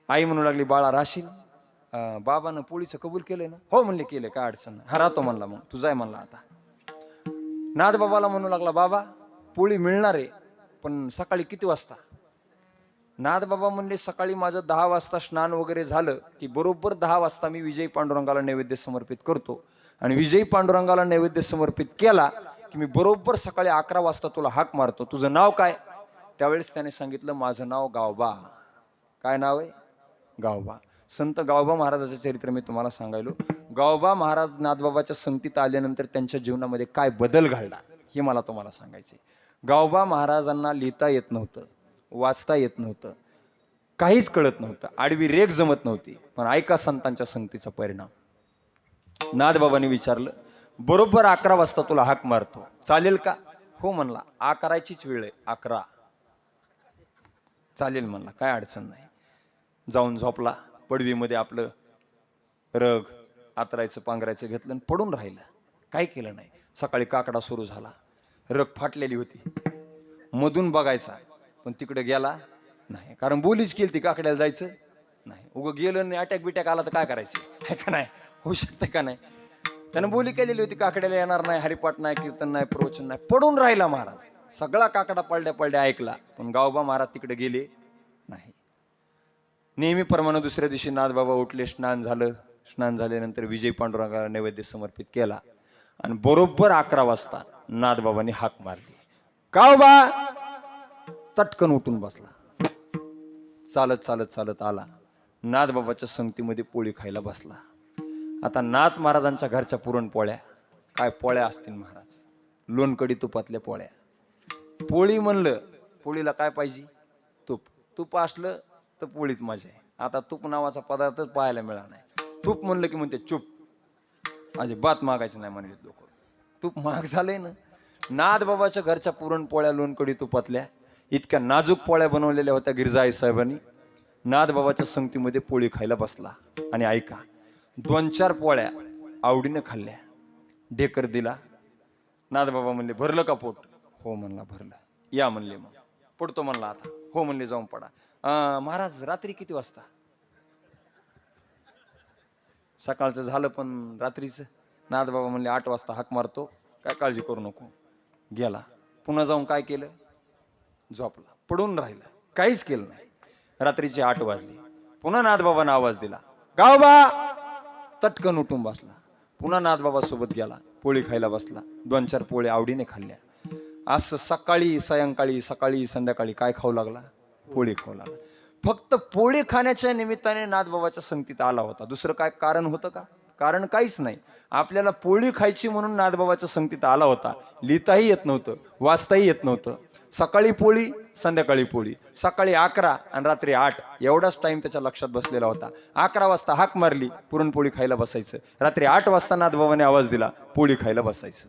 आई म्हणू लागली बाळा राहशील? बाबानं पोळीचं कबूल केलंय ना? हो म्हणले केलंय, काय अडचण नाही. हा राहतो म्हणला, मग तुझा आहे म्हणला. आता नाथबाबाला म्हणू लागला बाबा पोळी मिळणार आहे, पण सकाळी किती वाजता? नाथबाबा म्हणले सकाळी माझं 10 वाजता स्नान वगैरे झालं की बरोबर 10 वाजता मी विजयी पांडुरंगाला नैवेद्य समर्पित करतो, आणि विजयी पांडुरंगाला नैवेद्य समर्पित केला की मी बरोबर सकाळी 11 वाजता तुला हाक मारतो, तुझं नाव काय? त्यावेळेस त्याने सांगितलं माझं नाव गावबा. काय नाव आहे? गावबा. संत गावबा महाराजाचं चरित्र मी तुम्हाला सांगायलो. गावबा महाराज नाथबाबाच्या संगतीत आल्यानंतर त्यांच्या जीवनामध्ये काय बदल घडला हे मला तुम्हाला सांगायचे. गावबा महाराजांना लिहिता येत नव्हतं, वाचता येत नव्हतं, काहीच कळत नव्हतं, आडवी रेख जमत नव्हती, पण ऐका संतांच्या संगतीचा परिणाम. नाथबाबांनी विचारलं बरोबर 11 वाजता तुला हाक मारतो, चालेल का? हो म्हणला. 11चीच वेळ आहे, 11. चालेल म्हणला, काय अडचण नाही. जाऊन झोपला. पडवीमध्ये आपलं रग आतरायचं पांघरायचं घेतलं आणि पडून राहिलं, काही केलं नाही. सकाळी काकडा सुरू झाला, रग फाटलेली होती, मधून बघायचा पण तिकडे गेला नाही, कारण बोलीच केली ती काकड्याला जायचं नाही. उगं गेलं आणि अटॅक बिटॅक आला तर काय करायचं, आहे का नाही? होऊ शकते का नाही? त्यानं बोली केलेली होती काकड्याला येणार नाही, हरिपाठ नाही, कीर्तन नाही, प्रवचन नाही. पडून राहिला महाराज. सगळा काकडा पडल्या पडल्या ऐकला, पण गावबा महाराज तिकडे गेले नाही. नेहमीप्रमाणे दुसऱ्या दिवशी नाथबाबा उठले, स्नान झालं. स्नान झाल्यानंतर विजय पांडुरंगाला नैवेद्य समर्पित केला आणि बरोबर 11 वाजता नाथबाबांनी हाक मारली, गावबा. तटकन उठून बसला, चालत चालत चालत आला, नाथबाबाच्या संगतीमध्ये पोळी खायला बसला. आता नाथ महाराजांच्या घरच्या पुरणपोळ्या, काय पोळ्या असतील महाराज, लोणकडी तुपातल्या पोळ्या. पोळी म्हणलं, पोळीला काय पाहिजे? तूप. तूप असलं तर पोळीत मजा आहे. आता तूप नावाचा पदार्थच पाहायला मिळाला नाही. तूप म्हणलं की म्हणते चूप, अजिबात मागायचं नाही म्हणले लोक. तूप महाग झालंय ना. नाथबाबाच्या घरच्या पुरणपोळ्या लोणकडी तुपातल्या इतक्या नाजूक पोळ्या बनवलेल्या होत्या गिरजाई साहेबांनी. नाथबाबाच्या संगतीमध्ये पोळी खायला बसला आणि ऐका, 2-4 पोळ्या आवडीनं खाल्ल्या, ढेकर दिला. नाथबाबा म्हणले भरलं का पोट? हो म्हणला भरलं. या म्हणले मग पडतो म्हणला. आता हो म्हणले जाऊन पडा. महाराज रात्री किती वाजता? सकाळचं झालं पण रात्रीचं नाथबाबा म्हणले 8 वाजता हाक मारतो, काय काळजी करू नको. गेला. पुन्हा जाऊन काय केलं, झोपला, पडून राहिला, काहीच केलं नाही. रात्रीचे 8 वाजले. पुन्हा नाथबाबांना आवाज दिला, गावबा. तटकन उठून बसला. पुन्हा नाथबाबा सोबत गेला, पोळी खायला बसला. 2-4 पोळी आवडीने खाल्ल्या. असं सकाळी सायंकाळी सकाळी संध्याकाळी काय खाऊ लागला, पोळी खाऊ लागला. फक्त पोळी खाण्याच्या निमित्ताने नाथबाबाच्या संगतीत आला होता. दुसरं काय कारण होतं का? कारण काहीच नाही. आपल्याला पोळी खायची म्हणून नाथबाबाच्या संगतीत आला होता. लिहिताही येत नव्हतं, वाचताही येत नव्हतं. सकाळी पोळी, संध्याकाळी पोळी, सकाळी 11 आणि रात्री 8 एवढाच टाइम त्याच्या लक्षात बसलेला होता. 11 वाजता हाक मारली, पुरणपोळी खायला बसायचं. रात्री 8 वाजता नाथबाबाने आवाज दिला, पोळी खायला बसायचं.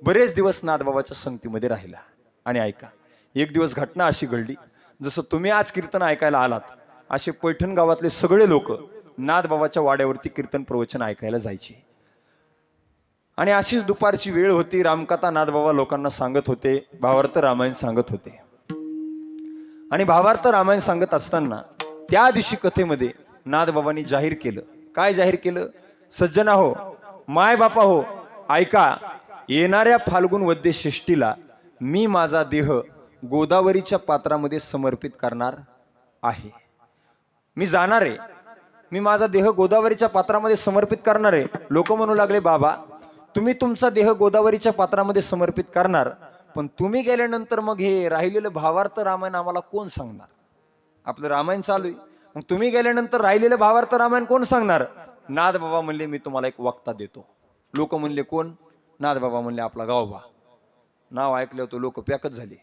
बरेच दिवस नाथबाबाच्या संगतीमध्ये राहिला. आणि ऐका, एक दिवस घटना अशी घडली, जसं तुम्ही आज कीर्तन ऐकायला आलात, असे पैठण गावातले सगळे लोक नाथबाबाच्या वाड्यावरती कीर्तन प्रवचन ऐकायला जायचे. आणि अशीच दुपारची वेळ होती. रामकथा नाथबाबा लोकांना सांगत होते, भावार्थ रामायण सांगत होते. आणि भावार्थ रामायण सांगत असताना त्या दिवशी कथेमध्ये नाथबाबांनी जाहीर केलं. काय जाहीर केलं? सज्जना हो, माय बापा हो, ऐका, येणाऱ्या फाल्गुन वद्य षष्टीला मी माझा देह गोदावरीच्या पात्रामध्ये समर्पित करणार आहे. मी जाणार आहे, मी माझा देह गोदावरीच्या पात्रामध्ये समर्पित करणार आहे. लोक म्हणू लागले, बाबा तुम्ही तुमचा देह गोदावरीच्या पात्रामध्ये समर्पित करणार, पण तुम्ही गेल्यानंतर मग हे राहिलेलं भावार्थ रामायण आम्हाला कोण सांगणार? आपलं रामायण चालू आहे, मग तुम्ही गेल्यानंतर राहिलेलं भावार्थ रामायण कोण सांगणार? नाथबाबा म्हणले, मी तुम्हाला एक वक्ता देतो. लोक म्हणले, कोण? नाथबाबा म्हणले, आपला गावबा. नाव ऐकलं होतं, लोक पॅकच झाले.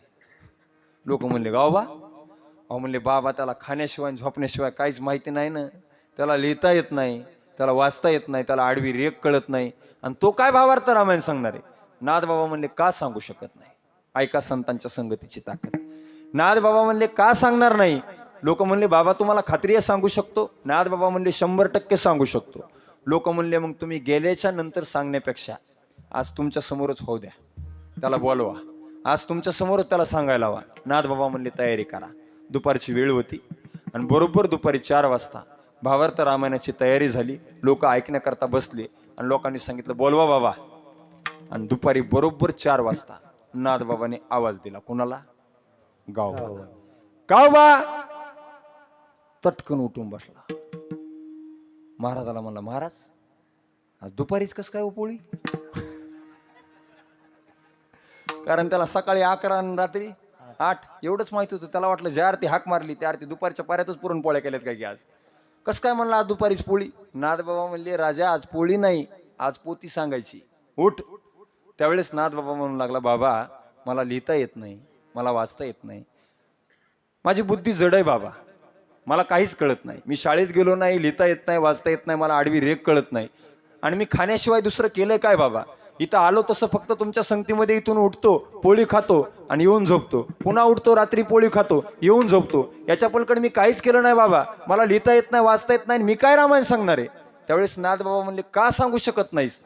लोक म्हणले, गावबा? अहो म्हणले, बाबा त्याला खाण्याशिवाय झोपण्याशिवाय काहीच माहिती नाही ना, त्याला लिहिता येत नाही, त्याला वाचता येत नाही, त्याला आडवी रेख कळत नाही, आणि तो काय भावार्थ रामायण सांगणार आहे? नाथबाबा म्हणले, का सांगू शकत नाही? ऐका संतांच्या संगतीची ताकद. नाथबाबा म्हणले, का सांगणार नाही? लोक म्हणले, बाबा तुम्हाला खात्री आहे सांगू शकतो? नाथबाबा म्हणले, 100% सांगू शकतो. लोक म्हणले, मग तुम्ही गेल्याच्या नंतर सांगण्यापेक्षा आज तुमच्या समोरच होऊ द्या, त्याला बोलवा, आज तुमच्या समोरच त्याला सांगायला हवा. नाथबाबा म्हणले, तयारी करा. दुपारची वेळ होती आणि बरोबर दुपारी 4 वाजता भावार्थ रामायणाची तयारी झाली. लोक ऐकण्याकरता बसले आणि लोकांनी सांगितलं, बोलवा बाबा. आणि दुपारी बरोबर 4 वाजता नाथबाबाने आवाज दिला. कुणाला? गावबा. गावबा तटकन उठून बसला. महाराजाला म्हणला, महाराज आज दुपारीच कस काय पोळी? कारण त्याला सकाळी 11 आणि रात्री 8 एवढंच माहिती होतं. त्याला वाटलं ज्या आरती हाक मारली त्या आरती दुपारच्या पाऱ्यातच पुरणपोळ्या केल्यात काय की आज. कस काय म्हणला आज दुपारीच पोळी? नाथबाबा म्हणले, राजा आज पोळी नाही, आज पोती सांगायची, उठ. त्यावेळेस नाथबाबा म्हणू लागला, बाबा मला लिहिता येत नाही, मला वाचता येत नाही, माझी बुद्धी जड आहे बाबा, मला काहीच कळत नाही, मी शाळेत गेलो नाही, लिहिता येत नाही, वाचता येत नाही, मला आडवी रेख कळत नाही, आणि मी खाण्याशिवाय दुसरं केलंय काय बाबा? इथं आलो तसं फक्त तुमच्या संगतीमध्ये इथून उठतो, पोळी खातो आणि येऊन झोपतो, पुन्हा उठतो, रात्री पोळी खातो, येऊन झोपतो, याच्या पलीकडे मी काहीच केलं नाही बाबा, मला लिहिता येत नाही, वाचता येत नाही, मी काय रामायण सांगणार आहे? त्यावेळेस नाथबाबा म्हणले, का सांगू शकत नाहीस?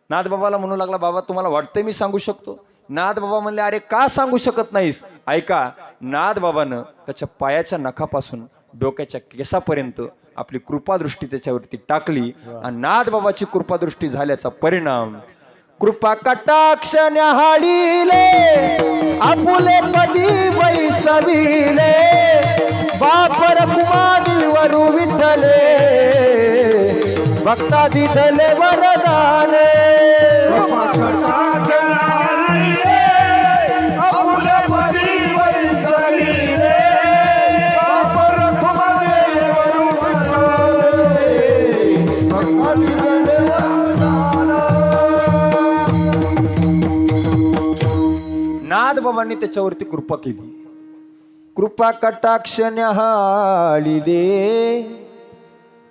नाथबाबाला म्हणू लागला, बाबा तुम्हाला वाटतंय मी सांगू शकतो? नाथबाबा म्हणले, अरे का सांगू शकत नाहीस? ऐका, नाथबाबानं त्याच्या पायाच्या नखापासून डोक्याच्या केसापर्यंत आपली कृपादृष्टी त्याच्यावरती टाकली आणि नाथबाबाची कृपादृष्टी झाल्याचा परिणाम कृपा कटाक्ष न्याहाळीले आपुले पदी बैसविले बापर कुमादिवरु विठ्ठले भक्ता दिधले वरदाने नाथबाबांनी त्याच्यावरती कृपा केली. कृपा कटाक्ष न्याहाळीले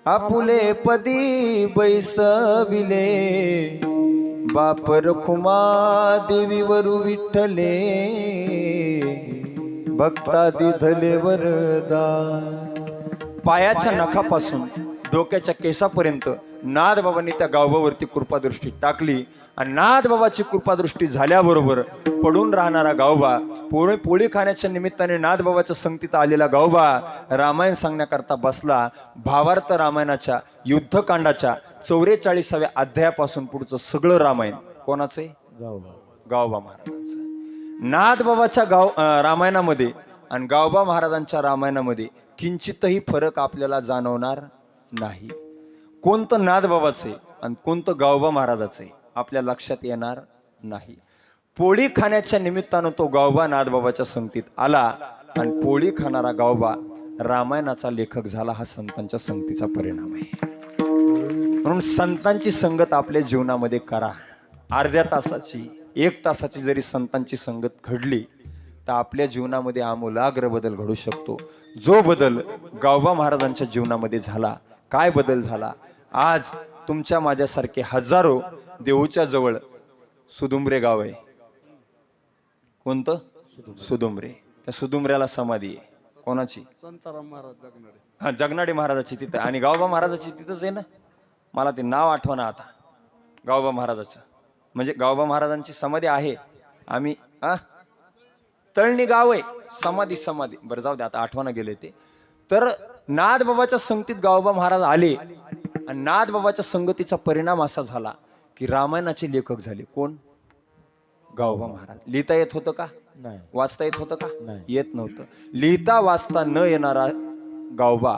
आपुले पदी बैसविले बापर खुमा देवीवरु विठ्ठले भक्ता दिधले वरदा. पायाच्या नखापासून डोक्याच्या केसापर्यंत नाथबाबांनी त्या गावबावरती कृपादृष्टी टाकली आणि नाथबाबाची कृपादृष्टी झाल्याबरोबर पडून राहणारा गावबा, पोळी खाण्याच्या निमित्ताने नाथबाबाच्या संगतीत आलेला गावबा रामायण सांगण्याकरता बसला. भावार्थ रामायणाच्या युद्धकांडाच्या 44व्या अध्यायापासून पुढचं सगळं रामायण कोणाचं आहे? गावबा महाराजांचं. नाथबाबाच्या रामायणामध्ये आणि गावबा महाराजांच्या रामायणामध्ये किंचितही फरक आपल्याला जाणवणार नाही. कोणतं नाथबाबाचं आहे आणि कोणतं गावबा महाराजाचं आहे आपल्या लक्षात येणार नाही. पोळी खाण्याच्या निमित्तानं तो गावबा नाथबाबाच्या संगतीत आला आणि पोळी खाणारा गावबा रामायणाचा लेखक झाला. हा संतांच्या संगतीचा परिणाम आहे. म्हणून संतांची संगत आपल्या जीवनामध्ये करा. अर्ध्या तासाची 1 तासाची जरी संतांची संगत घडली तर आपल्या जीवनामध्ये आमूलाग्र बदल घडू शकतो. जो बदल गावबा महाराजांच्या जीवनामध्ये झाला. काय बदल झाला? आज तुमच्या माझ्यासारखे हजारो देहूच्या जवळ सुदुंबरे गाव आहे. कोणतं? सुदुंबरे. त्या सुदुंबऱ्याला समाधी आहे. कोणाची? संताराम महाराज जगणारे. हा, जगनाडे महाराजाची तिथं. आणि गावबा महाराजाची तिथंच आहे ना. मला ते नाव आठवना आता. गावबा महाराजाचं म्हणजे गावबा महाराजांची समाधी आहे. आम्ही तळणी गाव आहे. समाधी बरं जाऊ दे, आता आठवणा गेले ते. तर नाथबाबाच्या संगतीत गावबा महाराज आले आणि नाथबाबाच्या संगतीचा परिणाम असा झाला की रामायणाचे लेखक झाले. कोण? गावबा महाराज. लिहिता येत होतं का? नाही. वाचता येत होतं का? नाही. येत नव्हतं. लिहिता वाचता न येणारा गावबा,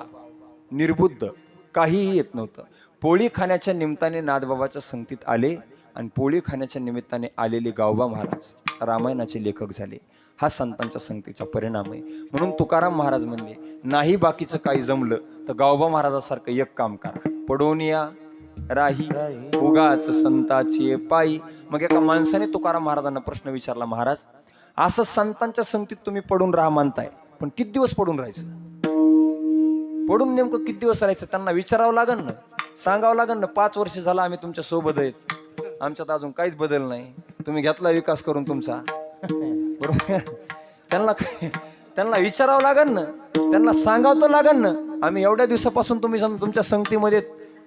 निर्बुद्ध, काहीही येत नव्हतं. पोळी खाण्याच्या निमित्ताने नाथबाबाच्या संगतीत आले आणि पोळी खाण्याच्या निमित्ताने आलेले गावबा महाराज रामायणाचे लेखक झाले. हा संतांच्या संगतीचा परिणाम आहे. म्हणून तुकाराम महाराज म्हणले, नाही बाकीचं काही जमलं तर गावबा महाराजासारखं एक काम करा. पडून या राही उगाच संताची पायी. मग एका माणसाने तुकाराम महाराजांना प्रश्न विचारला, महाराज असं संतांच्या संगतीत तुम्ही पडून राहा म्हणताय, पण किती दिवस पडून राहायचं? पडून नेमकं किती दिवस राहायचं? त्यांना विचारावं लागेल ना, सांगावं लागेल ना. 5 वर्ष झाला आम्ही तुमच्या सोबत आहेत, आमच्यात अजून काहीच बदल नाही, तुम्ही घेतला विकास करून तुमचा, बरोबर? त्यांना विचारावं लागेल ना, त्यांना सांगावं तर लागेल ना, आम्ही एवढ्या दिवसापासून तुमच्या संगतीमध्ये.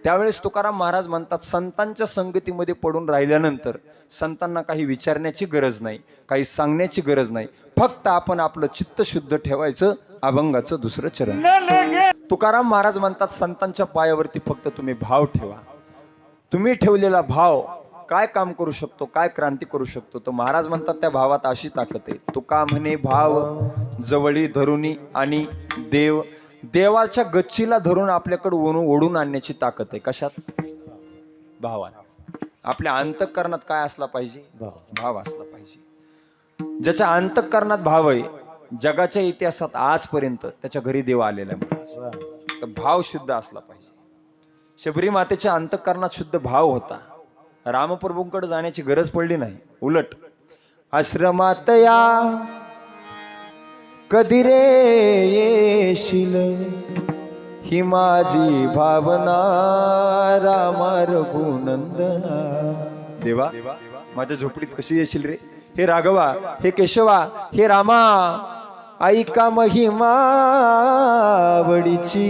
त्यावेळेस तुकाराम महाराज म्हणतात, संतांच्या संगतीमध्ये पडून राहिल्यानंतर संतांना काही विचारण्याची गरज नाही, काही सांगण्याची गरज नाही. फक्त आपण आपलं चित्त शुद्ध ठेवायचं. अभंगाचं 2रं चरण. तुकाराम महाराज म्हणतात, संतांच्या पायावरती फक्त तुम्ही भाव ठेवा. तुम्ही ठेवलेला भाव काय काम करू शकतो, काय क्रांती करू शकतो? तर महाराज म्हणतात, त्या भावात अशी ताकद आहे. तुका म्हणे भाव जवळी धरुनी आणि देवाच्या गच्चीला धरून आपल्याकडे ओढून आणण्याची ताकद आहे. कशात? भावात. आपल्या अंतःकरणात काय असला पाहिजे? भाव असला पाहिजे. ज्याच्या अंतःकरणात भाव आहे, जगाच्या इतिहासात आजपर्यंत त्याच्या घरी देव आलेला आहे. तर भाव शुद्ध असला पाहिजे. शबरी मातेच्या अंतःकरणात शुद्ध भाव होता. रामप्रभूंकडे जाण्याची गरज पडली नाही. उलट आश्रमात या कधी रे येशील, ही माझी भावना रामा रघुनंदना. देवा माझ्या झोपडीत कशी येशील रे? हे राघवा, हे केशवा, हे रामा, ऐका महिमा वडीची.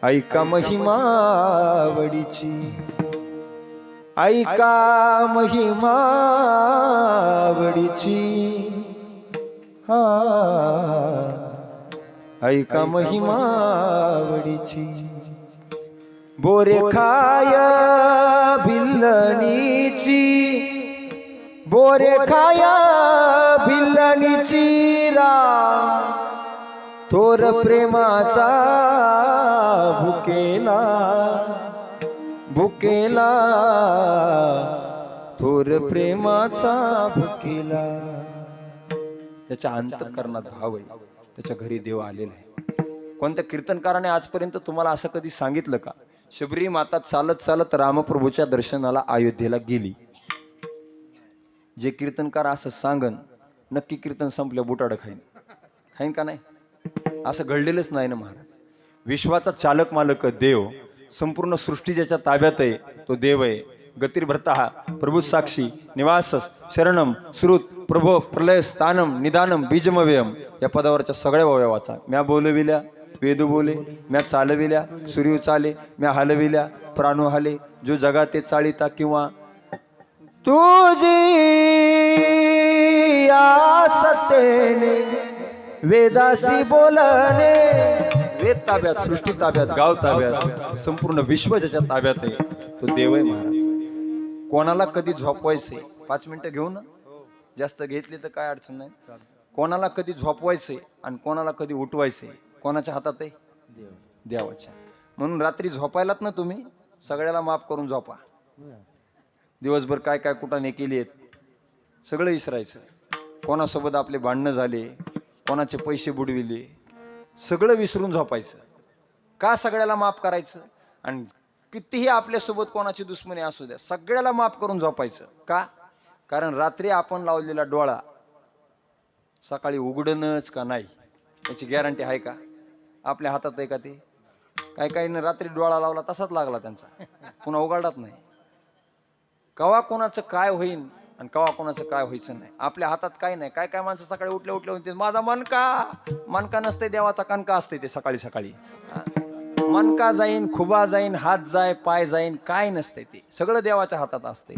ऐका महिमा वडीची, ऐका महिमा वडीची. ऐका महिमा वडीची. बोरे खाय भिल्लणीची, बोरे खाय भिल्लणीची रा. थोर प्रेमाचा भुकेला, भुकेला, थोर प्रेमाचा भुकेला. त्याच्या अंतःकरणात भाव आहे, त्याच्या घरी देव आलेला आहे. कोणत्या कीर्तनकाराने आजपर्यंत तुम्हाला असं कधी सांगितलं का, शबरी माता चालत चालत रामप्रभूच्या दर्शनाला अयोध्येला गेली? जे कीर्तनकार असं सांगन, नक्की कीर्तन संपलं बुटाड खाईन का नाही? असं घडलेलंच नाही ना महाराज. विश्वाचा चालक मालक देव, संपूर्ण सृष्टी ज्याच्या ताब्यात आहे तो देव आहे. गतिर्भर्ता प्रभू साक्षी निवास शरणम श्रुत प्रभो प्रलय स्थानम निदानम बीजमव्ययम. या पदावरच्या सगळ्या वाचा म्या बोलविल्या वेदू बोले म्या चालविल्या, सूर्य चाले म्या हलविल्या, प्राणू हाले जो जगा ते चाळीता, किंवा तुझी या सत्तेने वेदासी बोलणे. वेद ताब्यात, सृष्टी ताब्यात, गाव ताब्यात, संपूर्ण विश्व ज्याच्या ताब्यात आहे तो देव आहे महाराज. कोणाला कधी झोपवायचे, 5 मिनिटं घेऊ ना, जास्त घेतली तर काय अडचण नाही. कोणाला कधी झोपवायचे आणि कोणाला कधी उठवायचे कोणाच्या हातात आहे? देवाच्या. म्हणून रात्री झोपायलात ना तुम्ही सगळ्याला माफ करून झोपा. दिवसभर काय काय कुटाने केली आहेत सगळं विसरायचं. कोणासोबत आपले भांडणं झाले, कोणाचे पैसे बुडविले, सगळं विसरून झोपायचं. का सगळ्याला माफ करायचं? आणि कितीही आपल्यासोबत कोणाची दुश्मनी असू द्या सगळ्याला माफ करून झोपायचं. का? कारण रात्री आपण लावलेला डोळा सकाळी उघडणच का नाही याची गॅरंटी आहे का? आपल्या हातात आहे का ते? काही काहींनी रात्री डोळा लावला तसाच लागला त्यांचा, पुन्हा उघडलाच नाही. कवा कोणाचं काय होईन आणि कवा कोणाचं काय व्हायचं नाही आपल्या हातात काही नाही. काय काय माणसं सकाळी उठल्या उठल्या म्हणते माझा मनका नसते, देवाचा कणका असते. ते सकाळी सकाळी मनका जाईन, खुबा जाईन, हात जाय, पाय जाईन, काय नसते. ते सगळं देवाच्या हातात असते.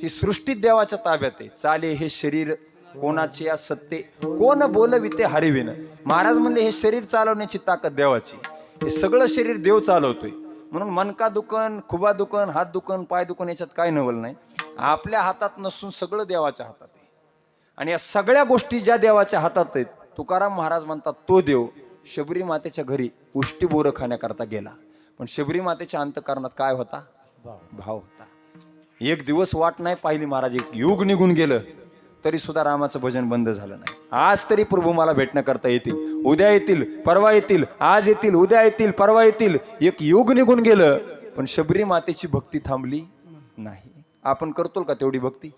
ही सृष्टी देवाच्या ताब्यात आहे. चाले हे शरीर कोणाचे या सत्ते, कोण बोलविते हरिविन. महाराज म्हणले हे शरीर चालवण्याची ताकद देवाची. हे सगळं शरीर देव चालवतोय. म्हणून मनका दुकान, खुबा दुकान, हात दुकान, पाय दुकान याच्यात काय नवल नाही. आपल्या हातात नसून सगळं देवाच्या हातात आहे. आणि या सगळ्या गोष्टी ज्या देवाच्या हातात आहेत, तुकाराम महाराज म्हणतात तो देव शबरी मातेच्या घरी उष्टी बोरं खाण्याकरता गेला. पण शबरी मातेच्या अंतःकरणात काय होता? भाव होता. एक दिवस वाट नाही पाहिली महाराज, एक युग निघून गेलं तरी सुद्धा रामाचं भजन बंद झालं नाही. आज तरी प्रभू मला भेटण्याकरता येतील, उद्या येतील, परवा येतील, आज येतील, उद्या येतील, परवा येतील. एक युग निघून गेलं पण शबरी मातेची भक्ती थांबली नाही. आपण करतो का तेवढी भक्ती?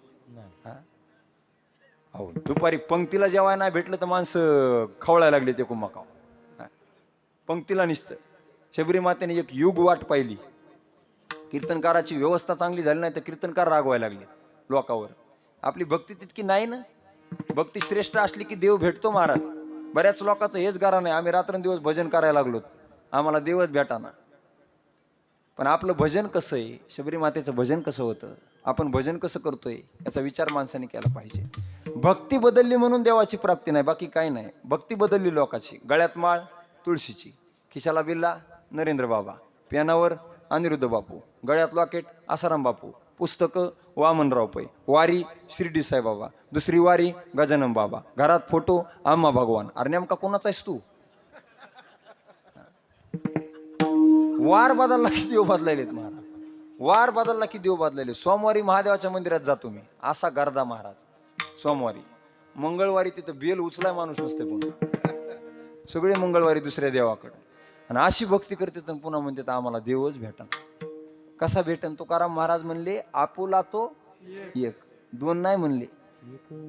अहो दुपारी पंक्तीला जेवायला नाही भेटलं तर माणसं खवळायला लागले ते कुंभकाव. पंक्तीला निसतं. शबरी मातेने एक युग वाट पाहिली. कीर्तनकाराची व्यवस्था चांगली झाली नाही तर कीर्तनकार रागवायला लागले लोकावर. आपली भक्ती तितकी नाही ना. भक्ती श्रेष्ठ असली की देव भेटतो महाराज. बऱ्याच लोकांचं हेच गारा नाही, आम्ही रात्रंदिवस भजन करायला लागलो, आम्हाला देवच भेटाना. पण आपलं भजन कसं आहे, शबरी मातेचं भजन कसं होतं, आपण भजन कसं करतोय याचा विचार माणसाने केला पाहिजे. भक्ती बदलली म्हणून देवाची प्राप्ती नाही, बाकी काही नाही. भक्ती बदलली लोकांची. गळ्यात माळ तुळशीची, खिशाला बिल्ला नरेंद्र बाबा, पेनावर अनिरुद्ध बापू, गळ्यात लॉकेट आसाराम बापू, पुस्तकं वामनराव पै, वारी शिर्डी साईबाबा, दुसरी वारी गजानन बाबा, घरात फोटो आम्हा भगवान. अरे नेमका कोणाचा आहेस तू? वार बदलला की देव बदलायलेत महाराज. वार बदलला की देव बदलायले. सोमवारी महादेवाच्या मंदिरात जातो मी, असा गर्दा महाराज सोमवारी. मंगळवारी तिथं बेल उचलाय माणूस नसते, पुन्हा सगळे मंगळवारी दुसऱ्या देवाकडे. आणि अशी भक्ती करते तर पुन्हा म्हणते तर आम्हाला देवच भेटन. कसा भेटन? तुकाराम महाराज म्हणले आपुला तो एक, दोन नाही म्हणले.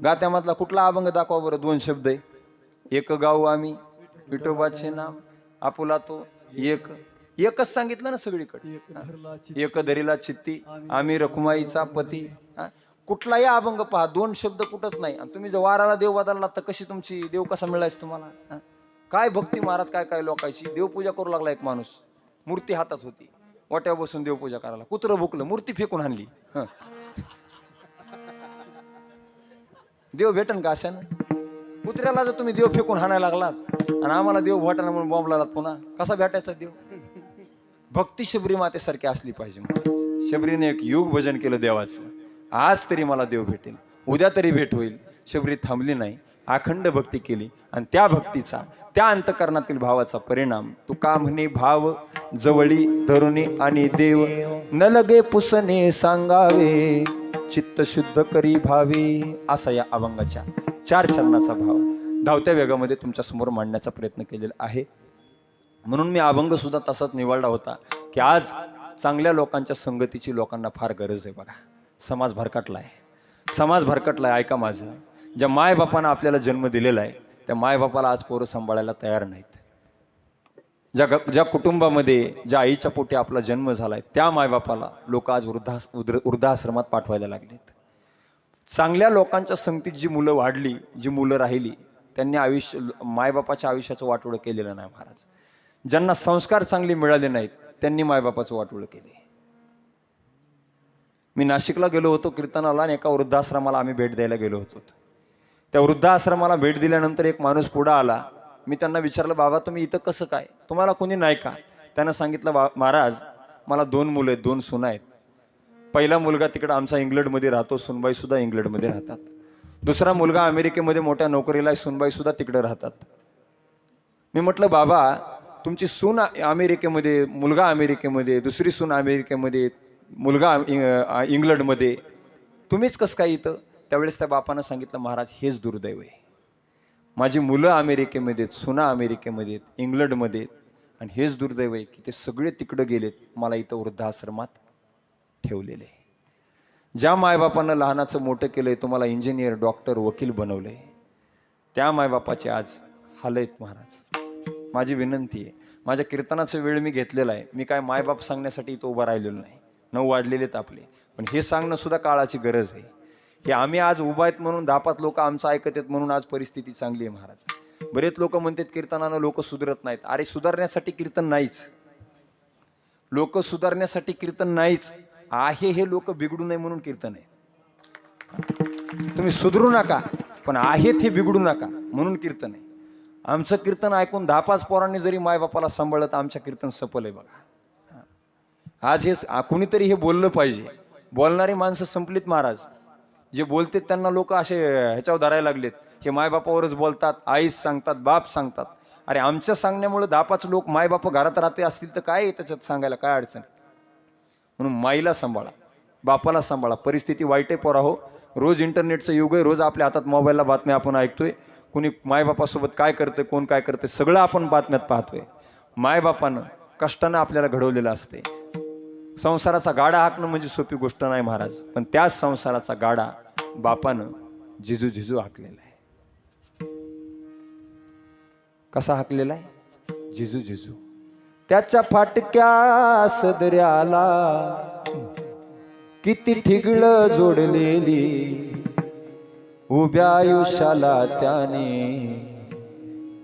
गात्यामधला कुठला अभंग दाखवा बरं, 2 शब्द आहे. एक गाऊ आम्ही विठोबाचे नाम, आपुला तो एक. एकच सांगितलं ना सगळीकडे. एक धरीला चित्ती आम्ही रखुमाईचा पती. कुठलाही अभंग पहा 2 शब्द कुठंच नाही. आणि तुम्ही जर वाराला देव बदलला तर कशी तुमची देव कसा मिळायच तुम्हाला? काय भक्ती महाराज, काय काय लोकांची. देवपूजा करू लागला एक माणूस, मूर्ती हातात होती, वाट्यावर बसून देवपूजा करायला. कुत्रं भुकलं, मूर्ती फेकून आणली. देव भेटन का अशानं? कुत्र्याला जर तुम्ही देव फेकून हाणायला लागलात आणि आम्हाला देव भेटना म्हणून बॉम्ब लागलात, पुन्हा कसा भेटायचा देव? भक्ती शबरी मातेसारखी असली पाहिजे महाराज. शबरीने एक युग भजन केलं देवाचं. आज तरी मला देव भेटेल, उद्या तरी भेट होईल. शबरी थांबली नाही, अखंड भक्ती केली. आणि त्या भक्तीचा, त्या अंतकरणातील भावाचा परिणाम तुका म्हणे भाव जवळी धरुणी आणि देव न लगे पुसणे सांगावे चित्त शुद्ध करी भावे. असा या अभंगाच्या 4 चरणाचा भाव धावत्या वेगामध्ये तुमच्या समोर मांडण्याचा प्रयत्न केलेला आहे. म्हणून मी अभंग सुद्धा तसाच निवडला होता की आज चांगल्या लोकांच्या संगतीची लोकांना फार गरज आहे. बघा समाज भरकटला आहे, समाज भरकटला आहे. ऐका माझं, ज्या मायबापानं आपल्याला जन्म दिलेला आहे त्या मायबापाला आज पोरं सांभाळायला तयार नाहीत. ज्या कुटुंबामध्ये ज्या आईच्या पोटी आपला जन्म झालाय त्या मायबापाला लोक आज वृद्धाश्रमात पाठवायला लागलेत. चांगल्या लोकांच्या संगतीत जी मुलं वाढली, जी मुलं राहिली, त्यांनी मायबापाच्या आयुष्याचं वाटोळं केलेलं नाही महाराज. ज्यांना संस्कार चांगले मिळाले नाहीत त्यांनी मायबापाचं वाटोळं केले. मी नाशिकला गेलो होतो कीर्तनाला आणि एका वृद्धाश्रमाला आम्ही भेट द्यायला गेलो होतो. त्या वृद्धाश्रमाला भेट दिल्यानंतर एक माणूस पुढं आला. मी त्यांना विचारलं, बाबा तुम्ही इथं कसं काय, तुम्हाला कोणी नाही का? त्यानं सांगितलं, महाराज मला 2 मुलं आहेत, 2 सुना आहेत. पहिला मुलगा तिकडं आमचा इंग्लंडमध्ये राहतो, सुनबाई सुद्धा इंग्लंडमध्ये राहतात. दुसरा मुलगा अमेरिकेमध्ये मोठ्या नोकरीला आहे, सुनबाई सुद्धा तिकडे राहतात. मी म्हटलं, बाबा तुमची सून अमेरिकेमध्ये, मुलगा अमेरिकेमध्ये, दुसरी सून अमेरिकेमध्ये, मुलगा इंग्लंडमध्ये, तुम्हीच कसं काय इथं? त्यावेळेस त्या बापानं सांगितलं, महाराज हेच दुर्दैव आहे. माझी मुलं अमेरिकेमध्ये आहेत, सुना अमेरिकेमध्ये आहेत, इंग्लंडमध्ये आहेत, आणि हेच दुर्दैव आहे की ते सगळे तिकडं गेलेत, मला इथं वृद्धाश्रमात ठेवलेले. ज्या मायबापानं लहानाचं मोठं केलंय, तुम्हाला इंजिनियर, डॉक्टर, वकील बनवलंय, त्या मायबापाचे आज हाल आहेत महाराज. माझी विनंती आहे, माझ्या कीर्तनाचा वेळ मी घेतलेला आहे. मी काय मायबाप सांगण्यासाठी इथं उभा राहिलेलो नाही. 9 वाजलेलेत आपले, पण हे सांगणं सुद्धा काळाची गरज आहे. हे आम्ही आज उभा आहेत म्हणून 10-5 लोक आमचं ऐकत आहेत म्हणून आज परिस्थिती चांगली आहे महाराज. बरेच लोक म्हणतात कीर्तनानं लोक सुधरत नाहीत. अरे सुधारण्यासाठी कीर्तन नाहीच, लोक सुधारण्यासाठी कीर्तन नाहीच आहे. हे लोक बिघडू नये म्हणून कीर्तन आहे. तुम्ही सुधरू नका, पण आहेत हे बिघडू नका म्हणून कीर्तन आहे. आमचं कीर्तन ऐकून 10-5 पोरांनी जरी मायबापाला सांभाळलं तर आमच्या कीर्तन सफल आहे बघा. आज हे कुणीतरी हे बोललं पाहिजे. बोलणारी माणसं संपलीत महाराज. जे बोलतात त्यांना लोक असे ह्याच्यावर धरायला लागलेत. हे मायबापावरच बोलतात, आईच सांगतात, बाप सांगतात. अरे आमच्या सांगण्यामुळे 10-5 लोक मायबाप घरात राहते असतील तर काय त्याच्यात सांगायला काय अडचण? म्हणून माईला सांभाळा, बापाला सांभाळा. परिस्थिती वाईट आहे पोरा हो. रोज इंटरनेटचं युग आहे, रोज आपल्या हातात मोबाईलला बातम्या आपण ऐकतोय. कुणी मायबापासोबत काय करते, कोण काय करते, सगळं आपण बातम्यात पाहतोय. मायबापानं कष्टानं आपल्याला घडवलेलं असते. संसाराचा गाडा हाकणं म्हणजे सोपी गोष्ट नाही महाराज, पण त्याच संसाराचा गाडा बापानं जिजू जिजू हाकलेला आहे. कसा हाकलेला आहे? जिजू जिजू. त्याच्या फाटक्या सदऱ्याला किती ठिगळं जोडलेली, उभ्या आयुष्याला त्याने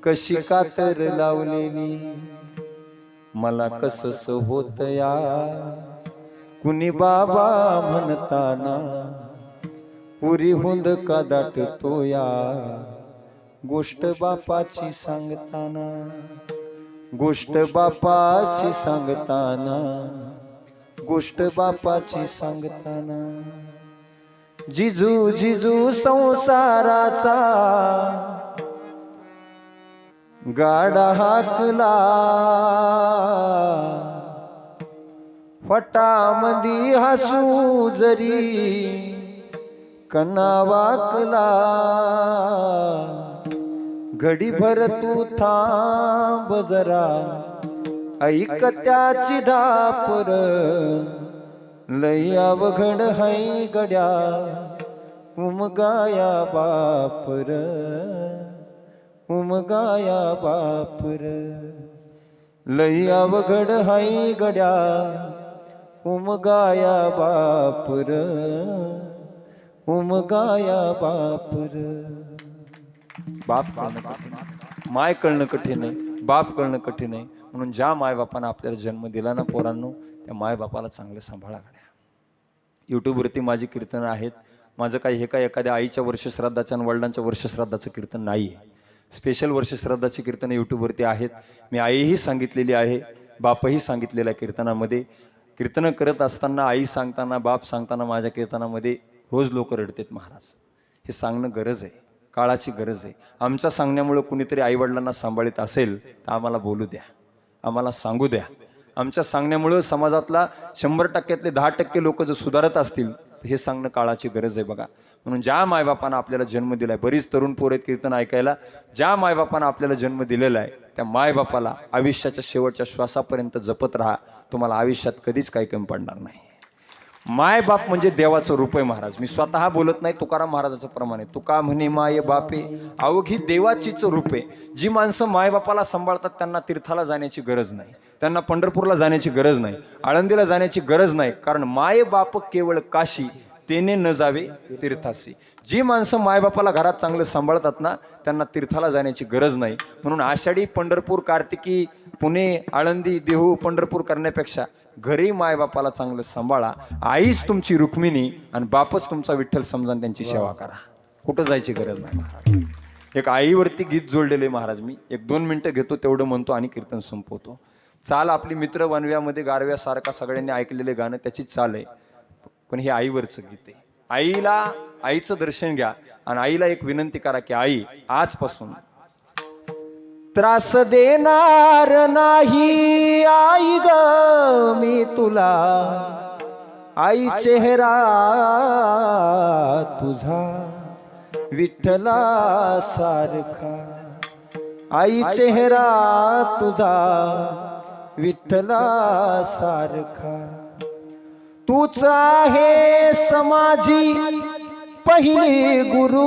कशी कातर लावलेली. मला कसस होत या कुणी बाबा म्हणताना, पुरी हुंद का दाटतो या गोष्ट बापाची सांगताना, गोष्ट बापाची सांगताना, गोष्ट बापाची सांगताना. जिजू जिजू संसाराचा गाडा हाकला, फटामंदी हसू जरी कना वाकला. घडीभर तू थांब जरा, ऐक त्याची धापर, लय अवघड हाय गड्या उमगाया बापर, उमगाया बापर. लय अवघड हाय गड्या उमगाया बापर, उमगाया बापर. बाप कळणं कठीण आहे, माय कळणं कठीण आहे, बाप कळणं कठीण आहे. म्हणून ज्या मायबापानं आपल्याला जन्म दिला ना पोरांनो, त्या मायबापाला चांगलं सांभाळा गड्या. यूट्यूबवरती माझी कीर्तनं आहेत. माझं काही हे काय एखाद्या आईच्या वर्षश्राद्धाच्या आणि वडिलांच्या वर्षश्राद्धाचं कीर्तन नाही आहे. स्पेशल वर्षश्राद्धाची कीर्तनं यूट्यूबवरती आहेत. मी आईही सांगितलेली आहे, बापही सांगितलेलं आहे कीर्तनामध्ये. कीर्तनं करत असताना, आई सांगताना, बाप सांगताना माझ्या कीर्तनामध्ये रोज लोक रडतात महाराज. हे सांगणं गरज आहे, काळाची गरज आहे. आमच्या सांगण्यामुळं कुणीतरी आईवडिलांना सांभाळत असेल तर आम्हाला बोलू द्या, आम्हाला सांगू द्या. आमच्या सांगण्यामुळं समाजातला 100%तले 10% लोक जर सुधारत असतील तर हे सांगणं काळाची गरज आहे बघा. म्हणून ज्या मायबापानं आपल्याला जन्म दिलाय, बरीच तरुण पोरं आहेत कीर्तन ऐकायला, ज्या मायबापानं आपल्याला जन्म दिलेला आहे त्या मायबापाला आयुष्याच्या शेवटच्या श्वासापर्यंत जपत राहा. तुम्हाला आयुष्यात कधीच काही कमी पडणार नाही. मायबाप म्हणजे देवाचं रूप आहे महाराज. मी स्वतः बोलत नाही, तुकाराम महाराजाचं प्रमाण आहे. तुका म्हणे माय बापे अवघी देवाचीच रूप आहे. जी माणसं मायबापाला सांभाळतात त्यांना तीर्थाला जाण्याची गरज नाही, त्यांना पंढरपूरला जाण्याची गरज नाही, आळंदीला जाण्याची गरज नाही. कारण माय बाप केवळ काशी तेने न जावे तीर्थासी. जी माणसं मायबापाला घरात चांगलं सांभाळतात ना त्यांना तीर्थाला जाण्याची गरज नाही. म्हणून आषाढी पंढरपूर कार्तिकी पुणे आळंदी देहू पंढरपूर करण्यापेक्षा घरी मायबापाला चांगलं सांभाळा. आईच तुमची रुक्मिणी आणि बापच तुमचा विठ्ठल समजा त्यांची सेवा करा. कुठं जायची गरज नाही महाराज. एक आईवरती गीत जोडलेले महाराज मी 1-2 मिनिटं घेतो तेवढं म्हणतो आणि कीर्तन संपवतो. चाल आपली मित्र वनव्यामध्ये गारव्यासारखा सगळ्यांनी ऐकलेले गाणं त्याची चाल आहे. पण हे आईवरचं गीत आहे. आईचं दर्शन घ्या आणि आईला एक विनंती करा की आई आजपासून त्रास देणार नाही आई ग मी तुला. आई चेहरा तुझा विठ्ठला सारखा. आई चेहरा तुझा विठ्ठला सारखा. तूच आहे समाजी पहिली गुरु.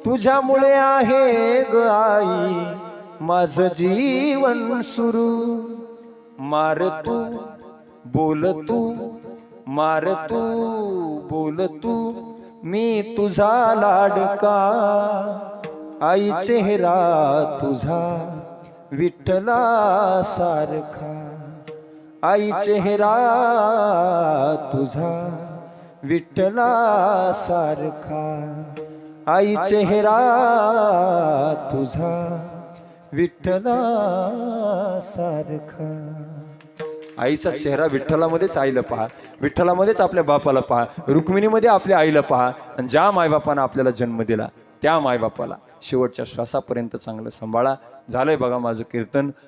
तुझ्यामुळे आहे ग आई माझं जीवन सुरू. मार तू बोल तू मार तू बोल तू मी तुझा लाडका. आई चेहरा तुझा विठ्ठला सारखा. आई चेहरा तुझा विठ्ठला सारखा. आई चेहरा तुझा विठ्ठला सारखा. आईचा चेहरा विठ्ठलामध्येच आईला पहा, विठ्ठलामध्येच आपल्या बापाला पहा, रुक्मिणीमध्ये आपल्या आईला पहा. आणि ज्या मायबापानं आपल्याला जन्म दिला त्या मायबापाला शेवटच्या श्वासापर्यंत चांगलं सांभाळा. झालंय बघा माझं कीर्तन.